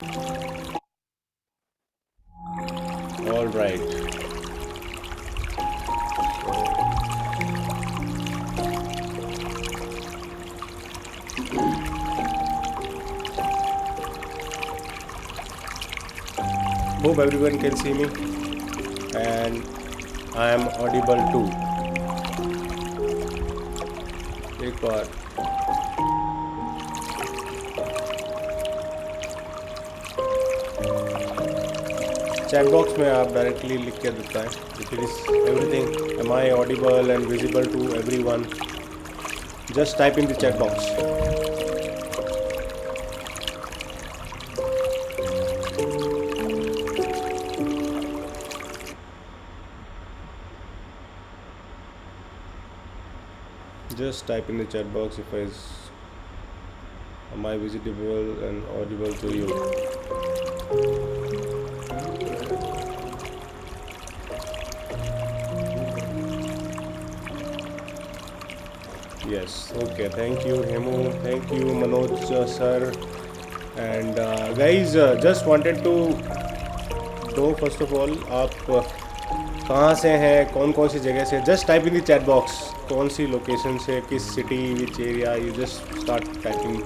All right. Hope everyone can see me and I am audible too. एक बार chat box में आप directly लिख के देता है if it is everything. Am I audible and visible to everyone? Just type in the chat box. Just type in the chat box if I am I visible and audible to you. Yes. Okay. Thank you, Hemu. Thank you, Manoj sir. And guys, just wanted to know first of all आप कहाँ से हैं, कौन कौन सी जगह से. Just type in the chat box कौन सी location से, किस city, which area. You just start typing,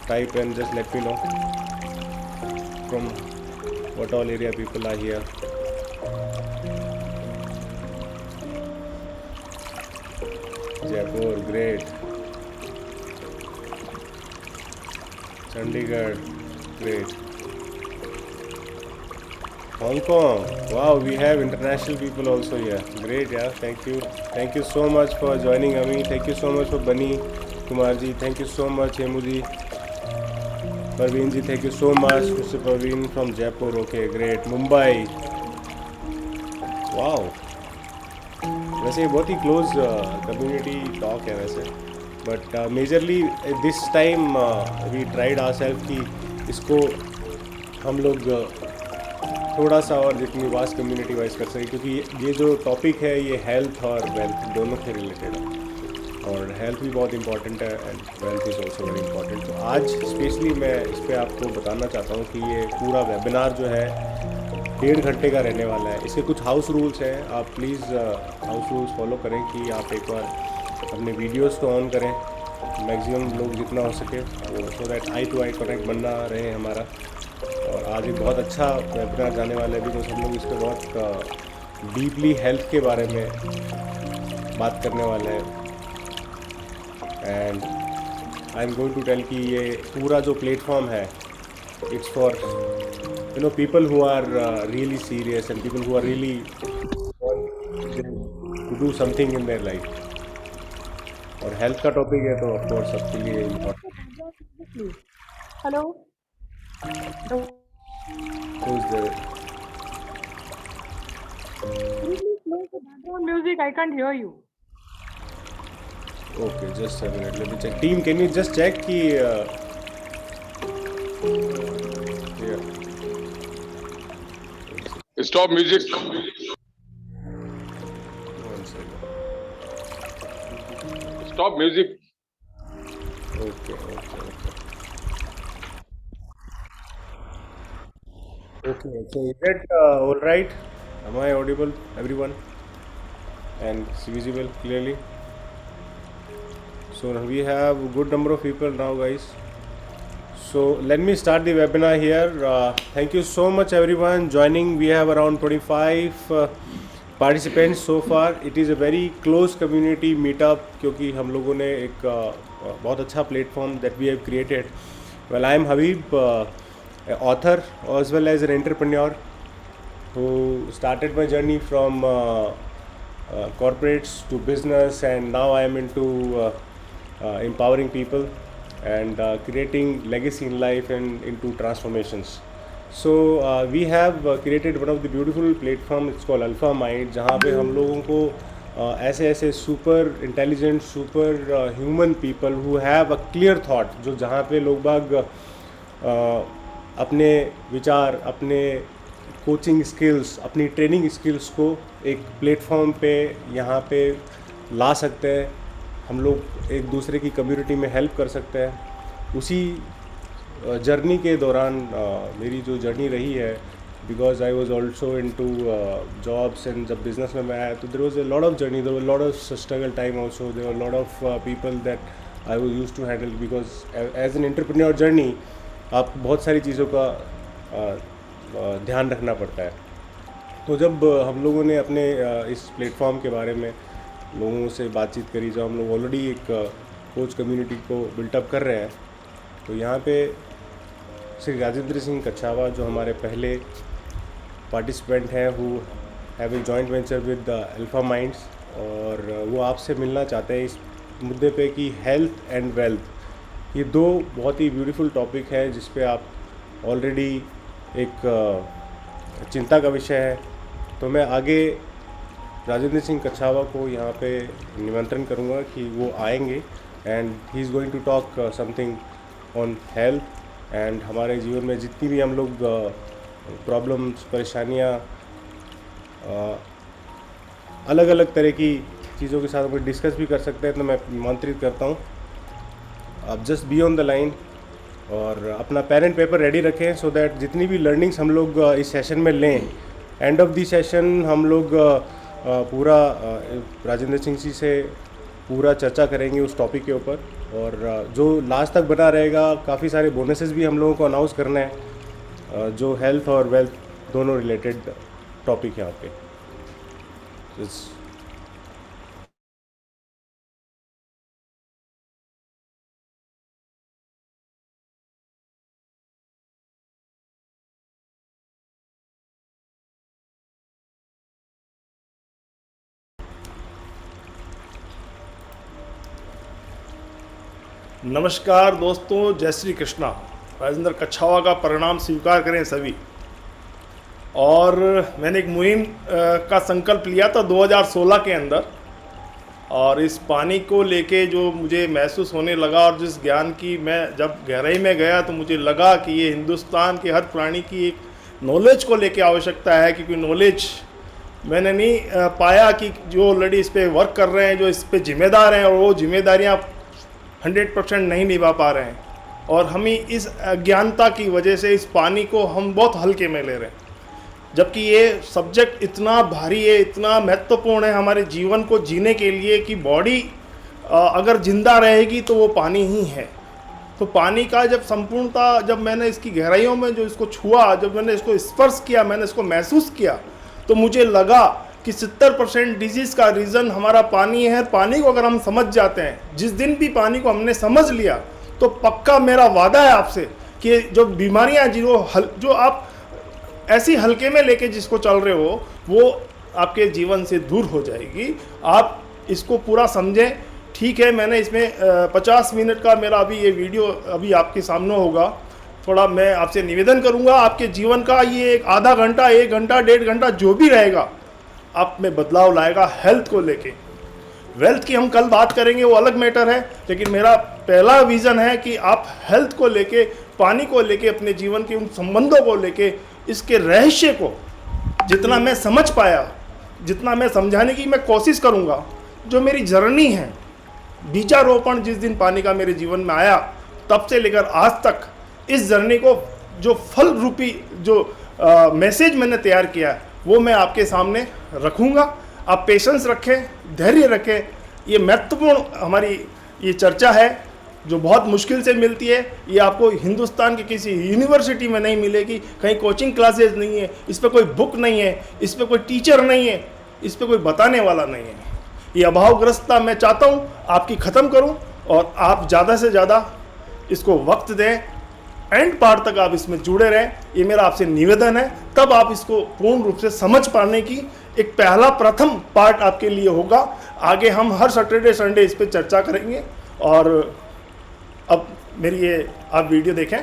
type and just let me know from what all area people are here. Jaipur, great. Chandigarh, great. Hong Kong, wow, we have international people also here. Great, yeah. Thank you so much for joining, Ami. Thank you so much for Bani Kumar ji. Thank you so much, Hemu ji. Parveen ji, thank you so much, Mr. Parveen from Jaipur. Okay, great. Mumbai, wow. वैसे ये बहुत ही close community talk है वैसे, but majorly this time we tried our self कि इसको हम लोग थोड़ा सा और जितनी वास्ट कम्युनिटी वाइज कर सकें, क्योंकि ये जो टॉपिक है ये हेल्थ और वेल्थ दोनों से रिलेटेड है, और हेल्थ भी बहुत इंपॉर्टेंट है and wealth is also very important. तो आज स्पेशली मैं इस पर आपको बताना चाहता हूँ कि ये पूरा वेबिनार जो है 1.5 घंटे का रहने वाला है. इसके कुछ हाउस रूल्स हैं, आप प्लीज़ हाउस रूल्स फॉलो करें कि आप एक बार अपने वीडियोस को ऑन करें, मैक्सिमम लोग जितना हो सके, so that eye to eye connect बनना रहे हमारा. और आज एक बहुत अच्छा वेबिनार जाने वाला है, बिकॉज हम लोग इस पर बहुत डीपली हेल्थ के बारे में बात करने वाले हैं. And I am going to tell कि ये पूरा जो प्लेटफॉर्म है, it's for people who are really serious and people who are really want to do something in their life. और हेल्थ का टॉपिक है तो ऑफ कोर्स सबके लिए important. Hello. Who's there? Can you please play the background music? I can't hear you. Okay, just a minute. Let me check. Team, can you just check कि yeah. Stop music. One second. Stop music. Okay. So is it all right? Am I audible, everyone? And visible clearly? So we have a good number of people now, guys. So let me start the webinar here. Thank you so much everyone joining. We have around 25 participants so far. It is a very close community meetup क्योंकि हम लोगों ने एक बहुत अच्छा platform that we have created. Well, I am Habib, an author as well as an entrepreneur who started my journey from corporates to business, and now I am into empowering people and creating legacy in life and into transformations. So we have created one of the beautiful platform. It's called Alpha Mind, जहाँ पे हम लोगों को ऐसे super intelligent, super human people who have a clear thought, जो जहाँ पे लोग बाग अपने विचार, अपने कोचिंग स्किल्स, अपनी ट्रेनिंग स्किल्स को एक प्लेटफॉर्म पे यहाँ पे ला सकते हैं. हम लोग एक दूसरे की कम्युनिटी में हेल्प कर सकते हैं. उसी जर्नी के दौरान मेरी जो जर्नी रही है, because I was also in two jobs and जब बिजनेस में मैं आया तो there was a lot of journey, there was lot of struggle time also, there were lot of people that I was use to handle, because as an entrepreneur journey आपको बहुत सारी चीज़ों का ध्यान रखना पड़ता है। तो जब हम लोगों ने अपने इस प्लेटफॉर्म के बारे में लोगों से बातचीत करी, जब हम लोग ऑलरेडी एक कोच कम्युनिटी को बिल्टअप कर रहे हैं, तो यहाँ पे श्री राजेंद्र सिंह कच्छावा जो हमारे पहले पार्टिसिपेंट हैं, who have a joint venture with alpha minds, और वो आपसे मिलना चाहते हैं इस मुद्दे पे कि हेल्थ एंड वेल्थ, ये दो बहुत ही ब्यूटीफुल टॉपिक है जिस पे आप ऑलरेडी एक चिंता का विषय है। तो मैं आगे राजेंद्र सिंह कच्छावा को यहाँ पे निमंत्रण करूँगा कि वो आएंगे and he is going to talk something on health and हमारे जीवन में जितनी भी हम लोग प्रॉब्लम्स, परेशानियाँ, अलग अलग तरह की चीज़ों के साथ हम डिस्कस भी कर सकते हैं। तो मैं आमंत्रित करता हूँ, आप just be on the line और अपना पेन एंड पेपर रेडी रखें, सो दैट जितनी भी लर्निंग्स हम लोग इस सेशन में लें, एंड ऑफ दी सेशन हम लोग पूरा राजेंद्र सिंह जी से पूरा चर्चा करेंगे उस टॉपिक के ऊपर, और जो लास्ट तक बना रहेगा काफ़ी सारे बोनसेस भी हम लोगों को अनाउंस करना है, जो हेल्थ और वेल्थ दोनों रिलेटेड टॉपिक यहाँ पे। नमस्कार दोस्तों, जय श्री कृष्णा। राजेंद्र कच्छावा का परिणाम स्वीकार करें सभी। और मैंने एक मुहिम का संकल्प लिया था 2016 के अंदर, और इस पानी को लेके जो मुझे महसूस होने लगा और जिस ज्ञान की मैं जब गहराई में गया तो मुझे लगा कि ये हिंदुस्तान के हर प्राणी की एक नॉलेज को लेके आवश्यकता है, क्योंकि नॉलेज मैंने नहीं पाया कि जो ऑलरेडी इस पर वर्क कर रहे हैं, जो इस पर जिम्मेदार हैं, और वो जिम्मेदारियाँ 100% नहीं निभा पा रहे हैं, और हम ही इस अज्ञानता की वजह से इस पानी को हम बहुत हल्के में ले रहे हैं, जबकि ये सब्जेक्ट इतना भारी है, इतना महत्वपूर्ण है हमारे जीवन को जीने के लिए कि बॉडी अगर जिंदा रहेगी तो वो पानी ही है। तो पानी का जब संपूर्णता, जब मैंने इसकी गहराइयों में जो इसको छुआ, जब मैंने इसको स्पर्श किया, मैंने इसको महसूस किया, तो मुझे लगा कि 70% डिजीज़ का रीज़न हमारा पानी है। पानी को अगर हम समझ जाते हैं, जिस दिन भी पानी को हमने समझ लिया, तो पक्का मेरा वादा है आपसे कि जो बीमारियां जो आप ऐसी हल्के में लेके जिसको चल रहे हो, वो आपके जीवन से दूर हो जाएगी। आप इसको पूरा समझें। ठीक है, मैंने इसमें 50 मिनट का मेरा अभी ये वीडियो अभी आपके सामने होगा। थोड़ा मैं आपसे निवेदन करूँगा, आपके जीवन का ये एक आधा घंटा, 1 घंटा, 1.5 घंटा जो भी रहेगा, आप में बदलाव लाएगा हेल्थ को लेके। वेल्थ की हम कल बात करेंगे, वो अलग मैटर है, लेकिन मेरा पहला विज़न है कि आप हेल्थ को लेके, पानी को लेके, अपने जीवन के उन संबंधों को लेके, इसके रहस्य को जितना मैं समझ पाया, जितना मैं समझाने की मैं कोशिश करूँगा। जो मेरी जर्नी है, बीजारोपण जिस दिन पानी का मेरे जीवन में आया, तब से लेकर आज तक इस जर्नी को जो फल रूपी जो मैसेज मैंने तैयार किया है, वो मैं आपके सामने रखूँगा। आप पेशेंस रखें, धैर्य रखें। ये महत्वपूर्ण हमारी ये चर्चा है जो बहुत मुश्किल से मिलती है। ये आपको हिंदुस्तान की किसी यूनिवर्सिटी में नहीं मिलेगी, कहीं कोचिंग क्लासेस नहीं है, इस पर कोई बुक नहीं है, इस पर कोई टीचर नहीं है, इस पर कोई बताने वाला नहीं है। ये अभावग्रस्तता मैं चाहता हूँ आपकी ख़त्म करूँ, और आप ज़्यादा से ज़्यादा इसको वक्त दें, एंड पार्ट तक आप इसमें जुड़े रहें। ये मेरा आपसे निवेदन है। तब आप इसको पूर्ण रूप से समझ पाने की एक प्रथम पार्ट आपके लिए होगा। आगे हम हर सैटरडे संडे इस पर चर्चा करेंगे। और अब मेरी ये आप वीडियो देखें।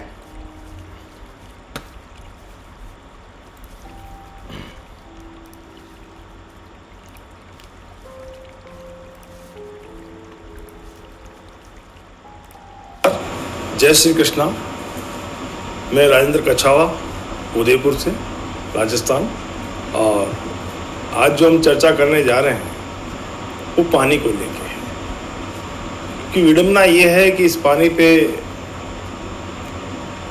जय श्री कृष्णा। मैं राजेंद्र कच्छावा, उदयपुर से, राजस्थान। और आज जो हम चर्चा करने जा रहे हैं वो पानी को लेके है, कि विडंबना ये है कि इस पानी पे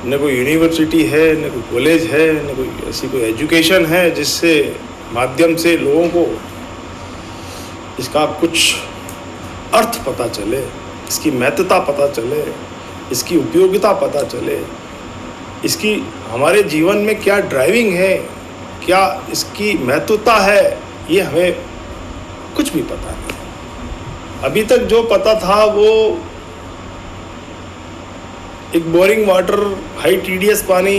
न कोई यूनिवर्सिटी है, न कोई कॉलेज है, न कोई ऐसी कोई एजुकेशन है जिससे माध्यम से लोगों को इसका कुछ अर्थ पता चले, इसकी महत्वता पता चले, इसकी उपयोगिता पता चले, इसकी हमारे जीवन में क्या ड्राइविंग है, क्या इसकी महत्वता है, ये हमें कुछ भी पता नहीं। अभी तक जो पता था वो एक बोरिंग वाटर, हाई टीडीएस पानी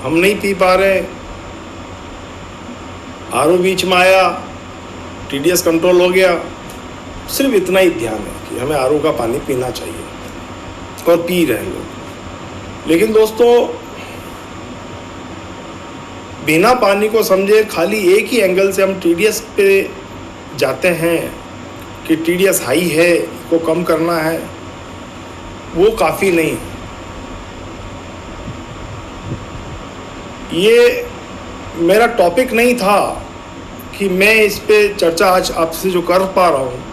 हम नहीं पी पा रहे, आरओ बीच में आया, टीडीएस कंट्रोल हो गया, सिर्फ इतना ही ध्यान है कि हमें आरओ का पानी पीना चाहिए और पी रहे हैं लोग। लेकिन दोस्तों, बिना पानी को समझे खाली एक ही एंगल से हम टीडीएस पे जाते हैं कि टीडीएस हाई है, को कम करना है, वो काफ़ी नहीं। ये मेरा टॉपिक नहीं था कि मैं इस पे चर्चा आज आपसे जो कर पा रहा हूँ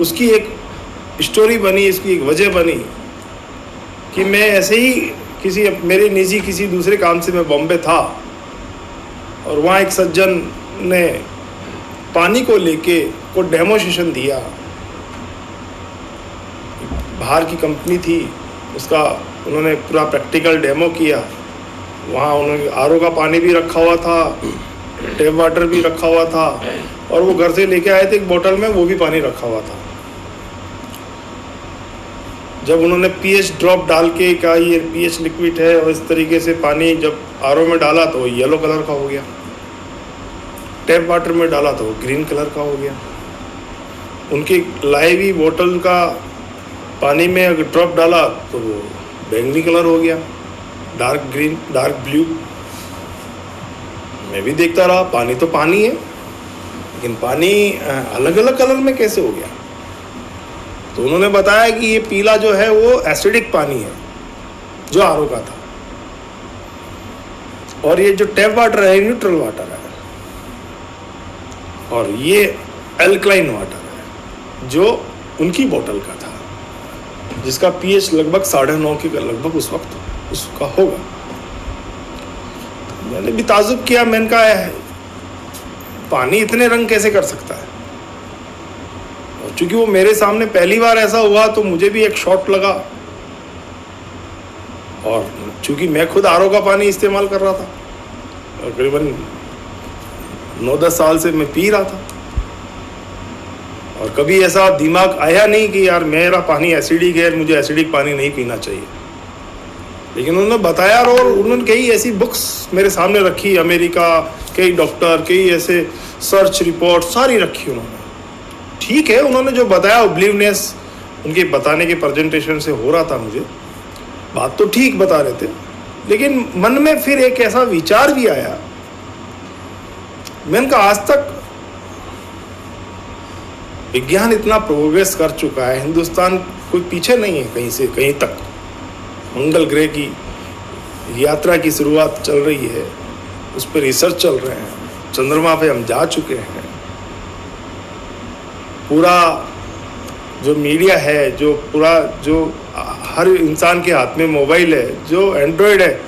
उसकी एक स्टोरी बनी, इसकी एक वजह बनी कि मैं ऐसे ही किसी मेरे निजी किसी दूसरे काम से मैं बॉम्बे था और वहाँ एक सज्जन ने पानी को लेके को डेमोस्ट्रेशन दिया। बाहर की कंपनी थी, उसका उन्होंने पूरा प्रैक्टिकल डेमो किया। वहाँ उन्होंने आरओ का पानी भी रखा हुआ था, टैप वाटर भी रखा हुआ था, और वो घर से लेके आए थे एक बोतल में, वो भी पानी रखा हुआ था। जब उन्होंने पीएच ड्रॉप डाल के कहा ये पीएच लिक्विड है, और इस तरीके से पानी जब आरओ में डाला तो येलो कलर का हो गया, टैप वाटर में डाला तो ग्रीन कलर का हो गया। उनकी लाई हुई बोतल का पानी में अगर ड्रॉप डाला तो वो बैंगनी कलर हो गया, डार्क ग्रीन, डार्क ब्लू। मैं भी देखता रहा, पानी तो पानी है, लेकिन पानी अलग अलग कलर में कैसे हो गया? तो उन्होंने बताया कि ये पीला जो है वो एसिडिक पानी है जो आरओ का था, और ये जो टैप वाटर है न्यूट्रल वाटर है, और ये एल्कलाइन वाटर है जो उनकी बोतल का था, जिसका पीएच लगभग 9.5 के लगभग उस वक्त उसका होगा। तो मैंने भी ताजुब किया, मैंने कहा है पानी इतने रंग कैसे कर सकता है? और चूंकि वो मेरे सामने पहली बार ऐसा हुआ तो मुझे भी एक शॉक लगा, और चूंकि मैं खुद आरओ का पानी इस्तेमाल कर रहा था, तकरीबन 9-10 साल से मैं पी रहा था, और कभी ऐसा दिमाग आया नहीं कि यार मेरा पानी एसिडिक है, मुझे एसिडिक पानी नहीं पीना चाहिए। लेकिन उन्होंने बताया, और उन्होंने कई ऐसी बुक्स मेरे सामने रखी, अमेरिका, कई डॉक्टर, कई ऐसे सर्च रिपोर्ट सारी रखी उन्होंने। ठीक है, उन्होंने जो बताया ओब्लिवनेस उनके बताने के प्रेजेंटेशन से हो रहा था, मुझे बात तो ठीक बता रहे थे, लेकिन मन में फिर एक ऐसा विचार भी आया। मैंने कहा आज तक विज्ञान इतना प्रोग्रेस कर चुका है, हिंदुस्तान कोई पीछे नहीं है कहीं से कहीं तक। मंगल ग्रह की यात्रा की शुरुआत चल रही है, उस पर रिसर्च चल रहे हैं, चंद्रमा पे हम जा चुके हैं। पूरा जो मीडिया है, जो पूरा जो हर इंसान के हाथ में मोबाइल है, जो एंड्रॉयड है,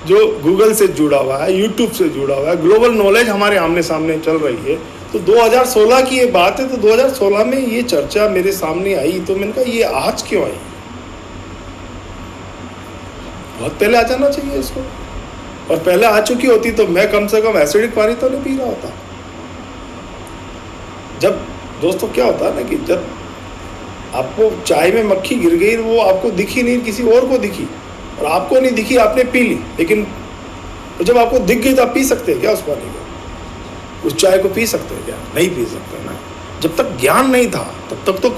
जो गूगल से जुड़ा हुआ है, यूट्यूब से जुड़ा हुआ है, ग्लोबल नॉलेज हमारे आमने सामने चल रही है। तो 2016 की ये बात है, तो 2016 में ये चर्चा मेरे सामने आई, तो मैंने कहा ये आज क्यों आई? बहुत पहले आ जाना चाहिए इसको, और पहले आ चुकी होती तो मैं कम से कम एसिडिक पानी तो नहीं पी रहा होता। जब दोस्तों क्या होता है ना कि जब आपको चाय में मक्खी गिर गई, वो आपको दिखी नहीं, किसी और को दिखी, और आपको नहीं दिखी, आपने पी ली, लेकिन जब आपको दिख गई तो आप पी सकते हैं क्या उस पानी को? उस चाय को पी सकते हैं क्या? नहीं पी सकते ना। जब तक ज्ञान नहीं था तब तक तो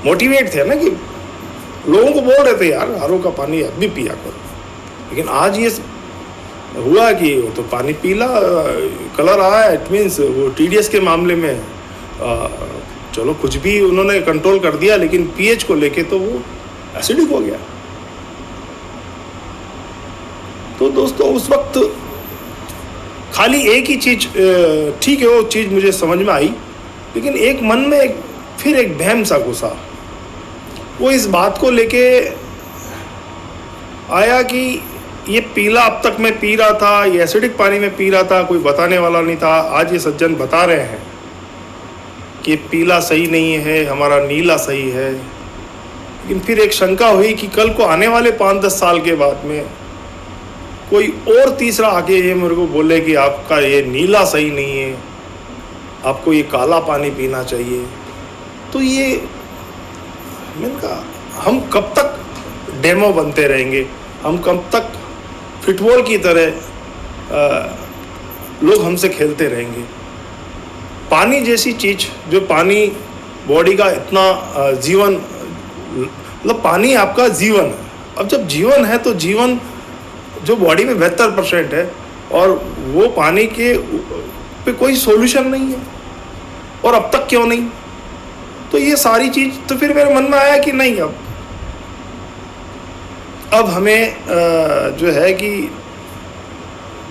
मोटिवेट थे ना, कि लोगों को बोल रहे थे यार आरओ का पानी अब भी पिया करो। लेकिन आज ये हुआ कि वो तो पानी पीला कलर आया, इट मीन्स वो टीडीएस के मामले में चलो कुछ भी उन्होंने कंट्रोल कर दिया, लेकिन पीएच को लेके तो वो एसिडिक हो गया। तो दोस्तों उस वक्त खाली एक ही चीज़, ठीक है वो चीज़ मुझे समझ में आई, लेकिन एक मन में फिर एक वहम सा घुसा। वो इस बात को लेके आया कि ये पीला अब तक मैं पी रहा था, ये एसिडिक पानी में पी रहा था, कोई बताने वाला नहीं था। आज ये सज्जन बता रहे हैं कि पीला सही नहीं है, हमारा नीला सही है। लेकिन फिर एक शंका हुई कि कल को आने वाले 5-10 साल के बाद में कोई और तीसरा आके ये मेरे को बोले कि आपका ये नीला सही नहीं है, आपको ये काला पानी पीना चाहिए, तो ये मैंने कहा हम कब तक डेमो बनते रहेंगे, हम कब तक फुटबॉल की तरह लोग हमसे खेलते रहेंगे। पानी जैसी चीज़, जो पानी बॉडी का इतना जीवन, मतलब पानी आपका जीवन है। अब जब जीवन है तो जीवन जो बॉडी में 72% है, और वो पानी के पे कोई सॉल्यूशन नहीं है, और अब तक क्यों नहीं। तो ये सारी चीज़ तो फिर मेरे मन में आया कि नहीं, अब हमें जो है कि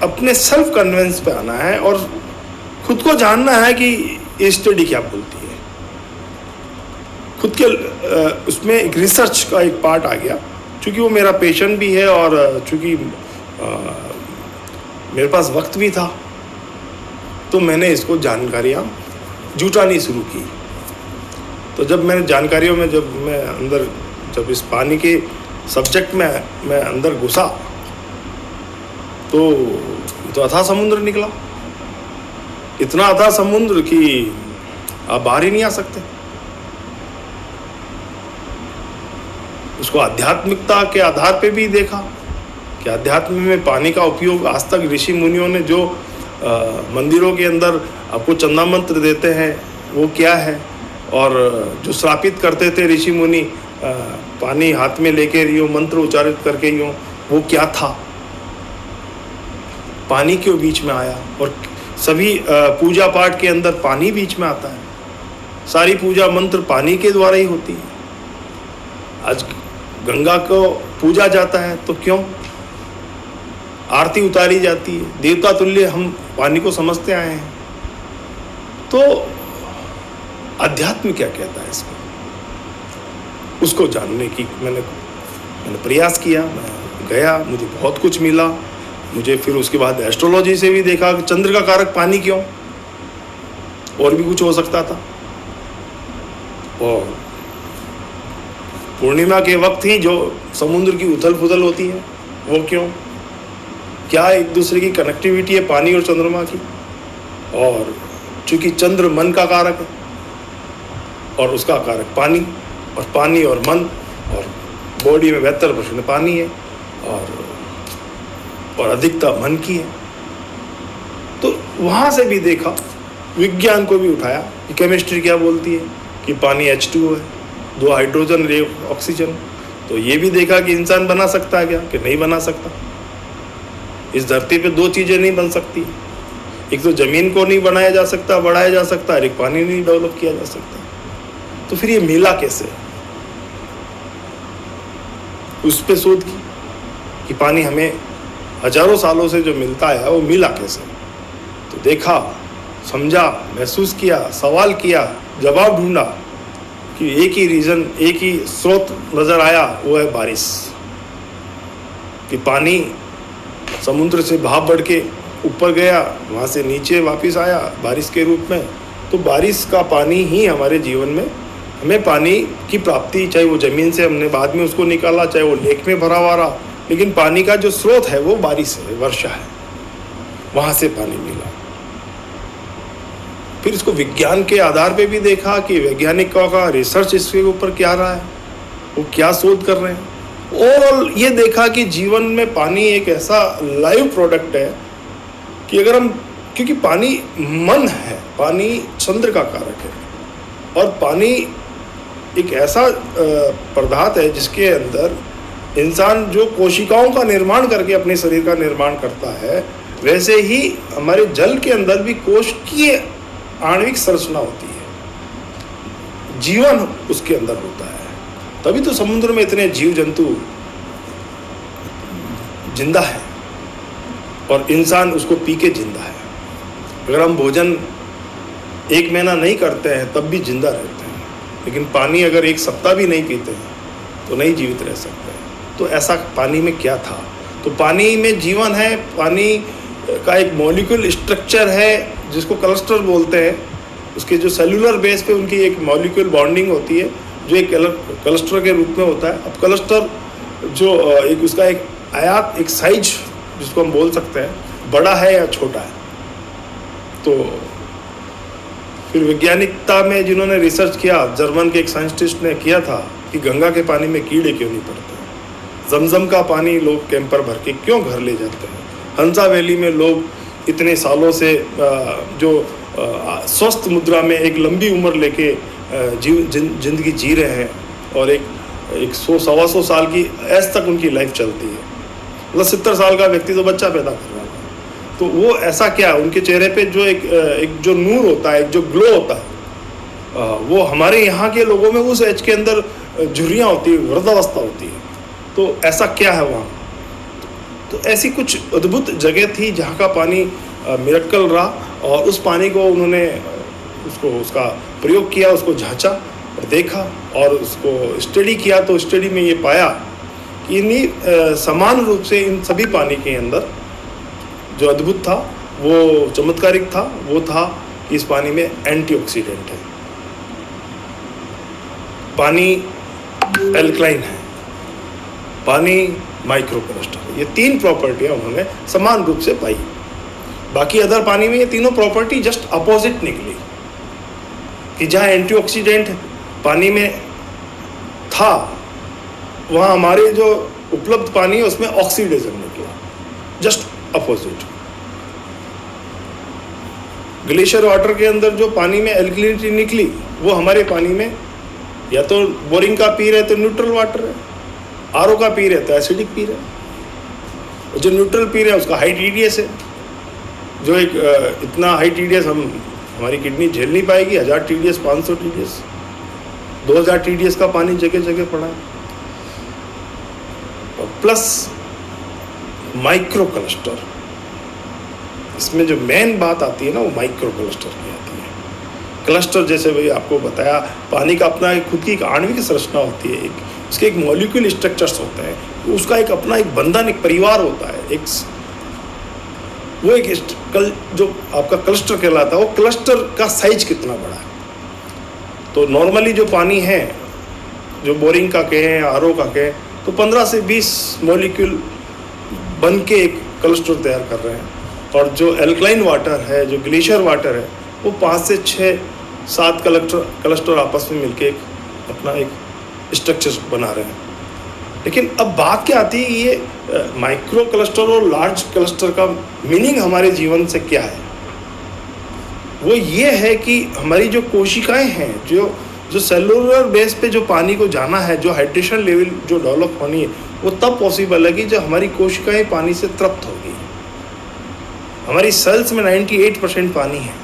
अपने सेल्फ कन्विंस पे आना है और खुद को जानना है कि ये स्टडी क्या बोलती है। खुद के उसमें एक रिसर्च का एक पार्ट आ गया, चूँकि वो मेरा पेशेंट भी है और चूँकि मेरे पास वक्त भी था, तो मैंने इसको जानकारियाँ जुटानी शुरू की। तो जब मैंने जानकारियों में जब इस पानी के सब्जेक्ट में मैं अंदर घुसा, तो अथाह समुद्र निकला, इतना अथाह समुद्र कि आप बाहर ही नहीं आ सकते। उसको आध्यात्मिकता के आधार पे भी देखा कि अध्यात्म में पानी का उपयोग आज तक ऋषि मुनियों ने जो मंदिरों के अंदर आपको चंदा मंत्र देते हैं वो क्या है, और जो श्रापित करते थे ऋषि मुनि पानी हाथ में लेके यूँ मंत्र उच्चारित करके यूँ, वो क्या था, पानी क्यों बीच में आया। और सभी पूजा पाठ के अंदर पानी बीच में आता है, सारी पूजा मंत्र पानी के द्वारा ही होती है। आज गंगा को पूजा जाता है तो क्यों, आरती उतारी जाती है, देवता तुल्य हम पानी को समझते आए हैं। तो अध्यात्म क्या कहता है इसको, उसको जानने की मैंने प्रयास किया। मैं गया, मुझे बहुत कुछ मिला। मुझे फिर उसके बाद एस्ट्रोलॉजी से भी देखा कि चंद्र का कारक पानी क्यों, और भी कुछ हो सकता था। और पूर्णिमा के वक्त ही जो समुद्र की उथल पुथल होती है वो क्यों, क्या एक दूसरे की कनेक्टिविटी है पानी और चंद्रमा की। और चूंकि चंद्र मन का कारक है और उसका कारक पानी, और पानी और मन, और बॉडी में 72% पानी है और अधिकता मन की है। तो वहाँ से भी देखा, विज्ञान को भी उठाया कि केमिस्ट्री क्या बोलती है कि पानी H2O है, 2 हाइड्रोजन और 1 ऑक्सीजन। तो ये भी देखा कि इंसान बना सकता है क्या, कि नहीं बना सकता। इस धरती पे 2 चीज़ें नहीं बन सकती, एक तो ज़मीन को नहीं बनाया जा सकता, बढ़ाया जा सकता, और एक पानी नहीं डेवलप किया जा सकता। तो फिर ये मिला कैसे, उस पे शोध की कि पानी हमें हजारों सालों से जो मिलता है वो मिला कैसे। तो देखा, समझा, महसूस किया, सवाल किया, जवाब ढूंढा कि एक ही रीज़न, एक ही स्रोत नज़र आया, वो है बारिश। कि पानी समुद्र से भाप बढ़ के ऊपर गया, वहाँ से नीचे वापस आया बारिश के रूप में। तो बारिश का पानी ही हमारे जीवन में हमें पानी की प्राप्ति, चाहे वो ज़मीन से हमने बाद में उसको निकाला, चाहे वो लेक में भरा हुआ रहा, लेकिन पानी का जो स्रोत है वो बारिश है, वर्षा है, वहाँ से पानी मिला। फिर इसको विज्ञान के आधार पे भी देखा कि वैज्ञानिकों का रिसर्च इसके ऊपर क्या रहा है, वो क्या शोध कर रहे हैं। और ये देखा कि जीवन में पानी एक ऐसा लाइव प्रोडक्ट है कि अगर हम, क्योंकि पानी मन है, पानी चंद्र का कारक है, और पानी एक ऐसा पदार्थ है जिसके अंदर इंसान जो कोशिकाओं का निर्माण करके अपने शरीर का निर्माण करता है, वैसे ही हमारे जल के अंदर भी कोशिकीय आणविक संरचना होती है, जीवन उसके अंदर होता है। तभी तो समुद्र में इतने जीव जंतु जिंदा है और इंसान उसको पी के जिंदा है। अगर हम भोजन 1 महीना नहीं करते हैं तब भी जिंदा रहते हैं, लेकिन पानी अगर 1 सप्ताह भी नहीं पीते हैं तो नहीं जीवित रह सकते हैं। तो ऐसा पानी में क्या था, तो तो पानी में जीवन है, पानी का एक मॉलिक्यूल स्ट्रक्चर है जिसको क्लस्टर बोलते हैं। उसके जो सेलुलर बेस पे उनकी एक मॉलिक्यूल बॉन्डिंग होती है जो एक क्लस्टर के रूप में होता है। अब क्लस्टर जो एक उसका एक आयात, एक साइज जिसको हम बोल सकते हैं, बड़ा है या छोटा है। तो फिर वैज्ञानिकता में जिन्होंने रिसर्च किया, जर्मन के एक साइंटिस्ट ने किया था कि गंगा के पानी में कीड़े क्यों नहीं पड़ते, जमजम का पानी लोग कैंपर भर के क्यों घर ले जाते हैं, हंसा वैली में लोग इतने सालों से जो स्वस्थ मुद्रा में एक लंबी उम्र लेके जिंदगी जी रहे हैं और एक 100-125 साल की ऐज तक उनकी लाइफ चलती है। मतलब 70 साल का व्यक्ति तो बच्चा पैदा कर रहा है। तो वो ऐसा क्या, उनके चेहरे पे जो एक जो नूर होता है, एक जो ग्लो होता है, वो हमारे यहाँ के लोगों में उस एज के अंदर झुर्रियाँ होती है, वृद्धावस्था होती है। तो ऐसा क्या है वहाँ? तो ऐसी कुछ अद्भुत जगह थी जहाँ का पानी मिरेकल रहा, और उस पानी को उन्होंने उसका प्रयोग किया, उसको झांचा और देखा और उसको स्टडी किया। तो स्टडी में ये पाया कि इन्हीं समान रूप से इन सभी पानी के अंदर जो अद्भुत था, वो चमत्कारिक था, वो था कि इस पानी में एंटीऑक्सीडेंट है। पानी एल्कलाइन है, पानी माइक्रोक्लस्टर है। ये 3 प्रॉपर्टियाँ उन्होंने समान रूप से पाई। बाकी अदर पानी में ये तीनों प्रॉपर्टी जस्ट अपोजिट निकली कि जहाँ एंटीऑक्सीडेंट पानी में था, वहाँ हमारे जो उपलब्ध पानी है उसमें ऑक्सीडेशन निकला, जस्ट अपोजिट। ग्लेशियर वाटर के अंदर जो पानी में एल्कलिनिटी निकली, वो हमारे पानी में या तो बोरिंग का पी रहे तो न्यूट्रल वाटर है, आरओ का पी रहे तो एसिडिक पी रहे। जो न्यूट्रल पी रहे हैं उसका हाई टीडीएस है, जो एक इतना हाई टीडीएस हमारी किडनी झेल नहीं पाएगी। 1000 टीडीएस, 500 टीडीएस, 2000 टीडीएस का पानी जगह जगह पड़ा है। और प्लस माइक्रो क्लस्टर, इसमें जो मेन बात आती है ना, वो माइक्रो क्लस्टर की आती है। क्लस्टर जैसे भाई आपको बताया, पानी का अपना एक खुद की एक आणविक संरचना होती है, उसके एक मॉलिक्यूल स्ट्रक्चर्स होते हैं, उसका एक अपना एक बंधन, एक परिवार होता है, जो आपका क्लस्टर कहलाता है। वो क्लस्टर का साइज कितना बड़ा है। तो नॉर्मली जो पानी है, जो बोरिंग का कहें, आरओ का कहें, तो 15 से 20 मॉलिक्यूल बन के एक क्लस्टर तैयार कर रहे हैं। और जो एल्कलाइन वाटर है, जो ग्लेशियर वाटर है, वो 5 से 6-7 क्लस्टर आपस में मिलके अपना एक स्ट्रक्चर बना रहे हैं। लेकिन अब बात क्या आती है, ये माइक्रो क्लस्टर और लार्ज क्लस्टर का मीनिंग हमारे जीवन से क्या है? वो ये है कि हमारी जो कोशिकाएं हैं, जो सेलुलर बेस पे जो पानी को जाना है, जो हाइड्रेशन लेवल जो डेवलप होनी है, वो तब पॉसिबल है कि जब हमारी कोशिकाएं पानी से तृप्त होगी। हमारी सेल्स में 98% पानी है,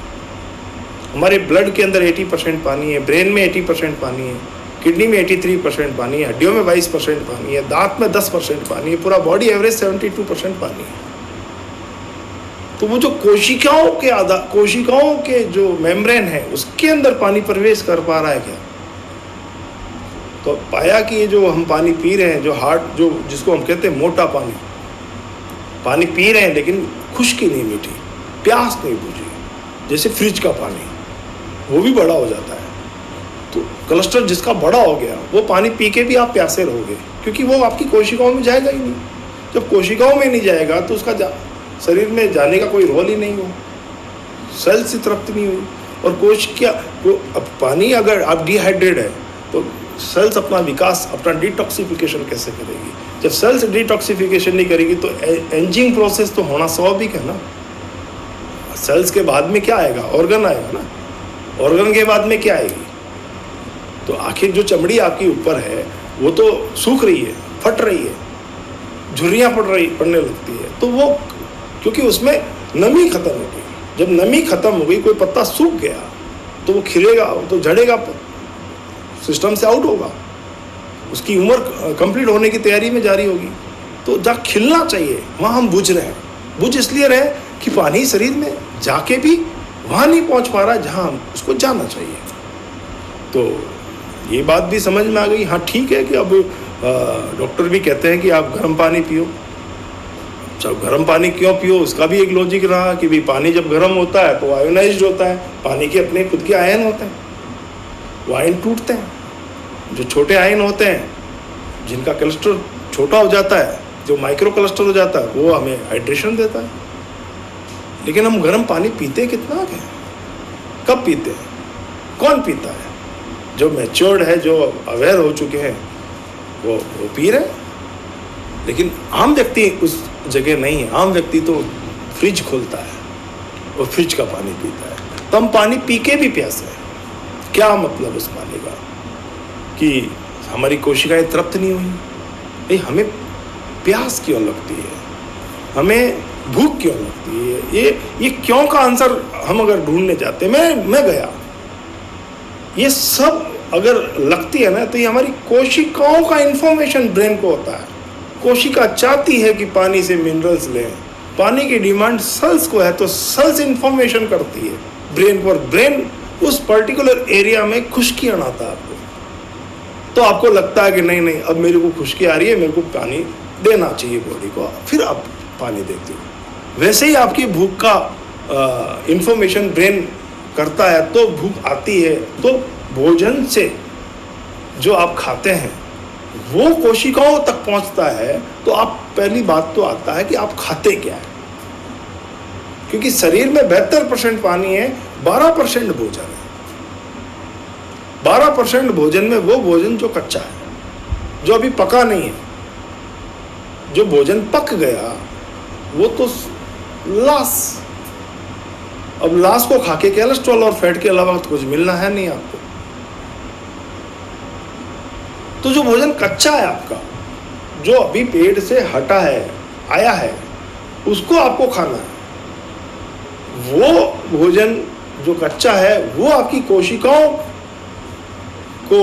हमारे ब्लड के अंदर 80% पानी है, ब्रेन में 80% पानी है, किडनी में 83% पानी है, हड्डियों में 22% पानी है, दांत में 10% पानी है, पूरा बॉडी एवरेज 72% पानी है। तो वो जो कोशिकाओं के जो मेम्ब्रेन है, उसके अंदर पानी प्रवेश कर पा रहा है क्या? तो पाया कि ये जो हम पानी पी रहे हैं, जो हार्ट, जो जिसको हम कहते हैं मोटा पानी पी रहे हैं, लेकिन खुश्की नहीं मिटी, प्यास नहीं बुझी, जैसे फ्रिज का पानी, वो भी बड़ा हो जाता है। तो क्लस्टर जिसका बड़ा हो गया, वो पानी पी के भी आप प्यासे रहोगे, क्योंकि वो आपकी कोशिकाओं में जाएगा ही नहीं। जब कोशिकाओं में नहीं जाएगा तो उसका शरीर में जाने का कोई रोल ही नहीं हो, सेल से तृप्त नहीं हुई। और कोशिका अब पानी, अगर आप डिहाइड्रेट है तो सेल्स अपना विकास, अपना डिटॉक्सिफिकेशन कैसे करेगी? जब सेल्स डिटॉक्सिफिकेशन नहीं करेगी तो एंजिंग प्रोसेस तो होना स्वाभाविक है ना। सेल्स के बाद में क्या आएगा? ऑर्गन आएगा ना। ऑर्गन के बाद में क्या आएगी? तो आखिर जो चमड़ी आपकी ऊपर है वो तो सूख रही है, फट रही है, झुर्रियाँ पड़ने लगती है। तो वो क्योंकि उसमें नमी खत्म हो गई। जब नमी खत्म हो गई, कोई पत्ता सूख गया तो वो खिलेगा, तो झड़ेगा, सिस्टम से आउट होगा, उसकी उम्र कंप्लीट होने की तैयारी में जारी होगी। तो जहाँ खिलना चाहिए वहाँ हम बुझ रहे हैं। बुझ इसलिए रहे कि पानी शरीर में जाके भी वहाँ नहीं पहुँच पा रहा जहाँ उसको जाना चाहिए। तो ये बात भी समझ में आ गई। हाँ ठीक है कि अब डॉक्टर भी कहते हैं कि आप गर्म पानी पियो, जब गर्म पानी क्यों पियो, उसका भी एक लॉजिक रहा कि भाई पानी जब गर्म होता है तो आयोनाइज्ड होता है, पानी के अपने खुद के आयन होते हैं, वो आयन टूटते हैं। जो छोटे आयन होते हैं जिनका क्लस्टर छोटा हो जाता है, जो माइक्रो क्लस्टर हो जाता है, वो हमें हाइड्रेशन देता है। लेकिन हम गर्म पानी पीते कितना है, कब पीते हैं, कौन पीता है? जो मैच्योर्ड है, जो अवेयर हो चुके हैं, वो पी रहे हैं। लेकिन आम व्यक्ति उस जगह नहीं है। आम व्यक्ति तो फ्रिज खोलता है और फ्रिज का पानी पीता है। तो हम पानी पी के भी प्यासे हैं। क्या मतलब उस पानी का कि हमारी कोशिकाएं तृप्त नहीं हुई? नहीं, हमें प्यास क्यों लगती है, हमें भूख क्यों लगती है? ये क्यों का आंसर हम अगर ढूंढने जाते, मैं गया, ये सब अगर लगती है ना, तो ये हमारी कोशिकाओं का इंफॉर्मेशन ब्रेन को होता है। कोशिका चाहती है कि पानी से मिनरल्स लें, पानी की डिमांड सेल्स को है, तो सेल्स इंफॉर्मेशन करती है ब्रेन को, और ब्रेन उस पर्टिकुलर एरिया में खुश्की आनाता है आपको। तो आपको लगता है कि नहीं अब मेरे को खुश्की आ रही है, मेरे को पानी देना चाहिए बॉडी को, फिर आप पानी देते हो। वैसे ही आपकी भूख का इंफॉर्मेशन ब्रेन करता है, तो भूख आती है, तो भोजन से जो आप खाते हैं वो कोशिकाओं तक पहुंचता है। तो आप पहली बात तो आता है कि आप खाते क्या है, क्योंकि शरीर में 72% पानी है, 12% भोजन है। 12% भोजन में वो भोजन जो कच्चा है, जो अभी पका नहीं है। जो भोजन पक गया वो तो लाश। अब लाश को खा के कोलेस्ट्रॉल और फैट के अलावा तो कुछ मिलना है नहीं आपको। तो जो भोजन कच्चा है आपका, जो अभी पेट से हटा है, आया है, उसको आपको खाना है। वो भोजन जो कच्चा है वो आपकी कोशिकाओं को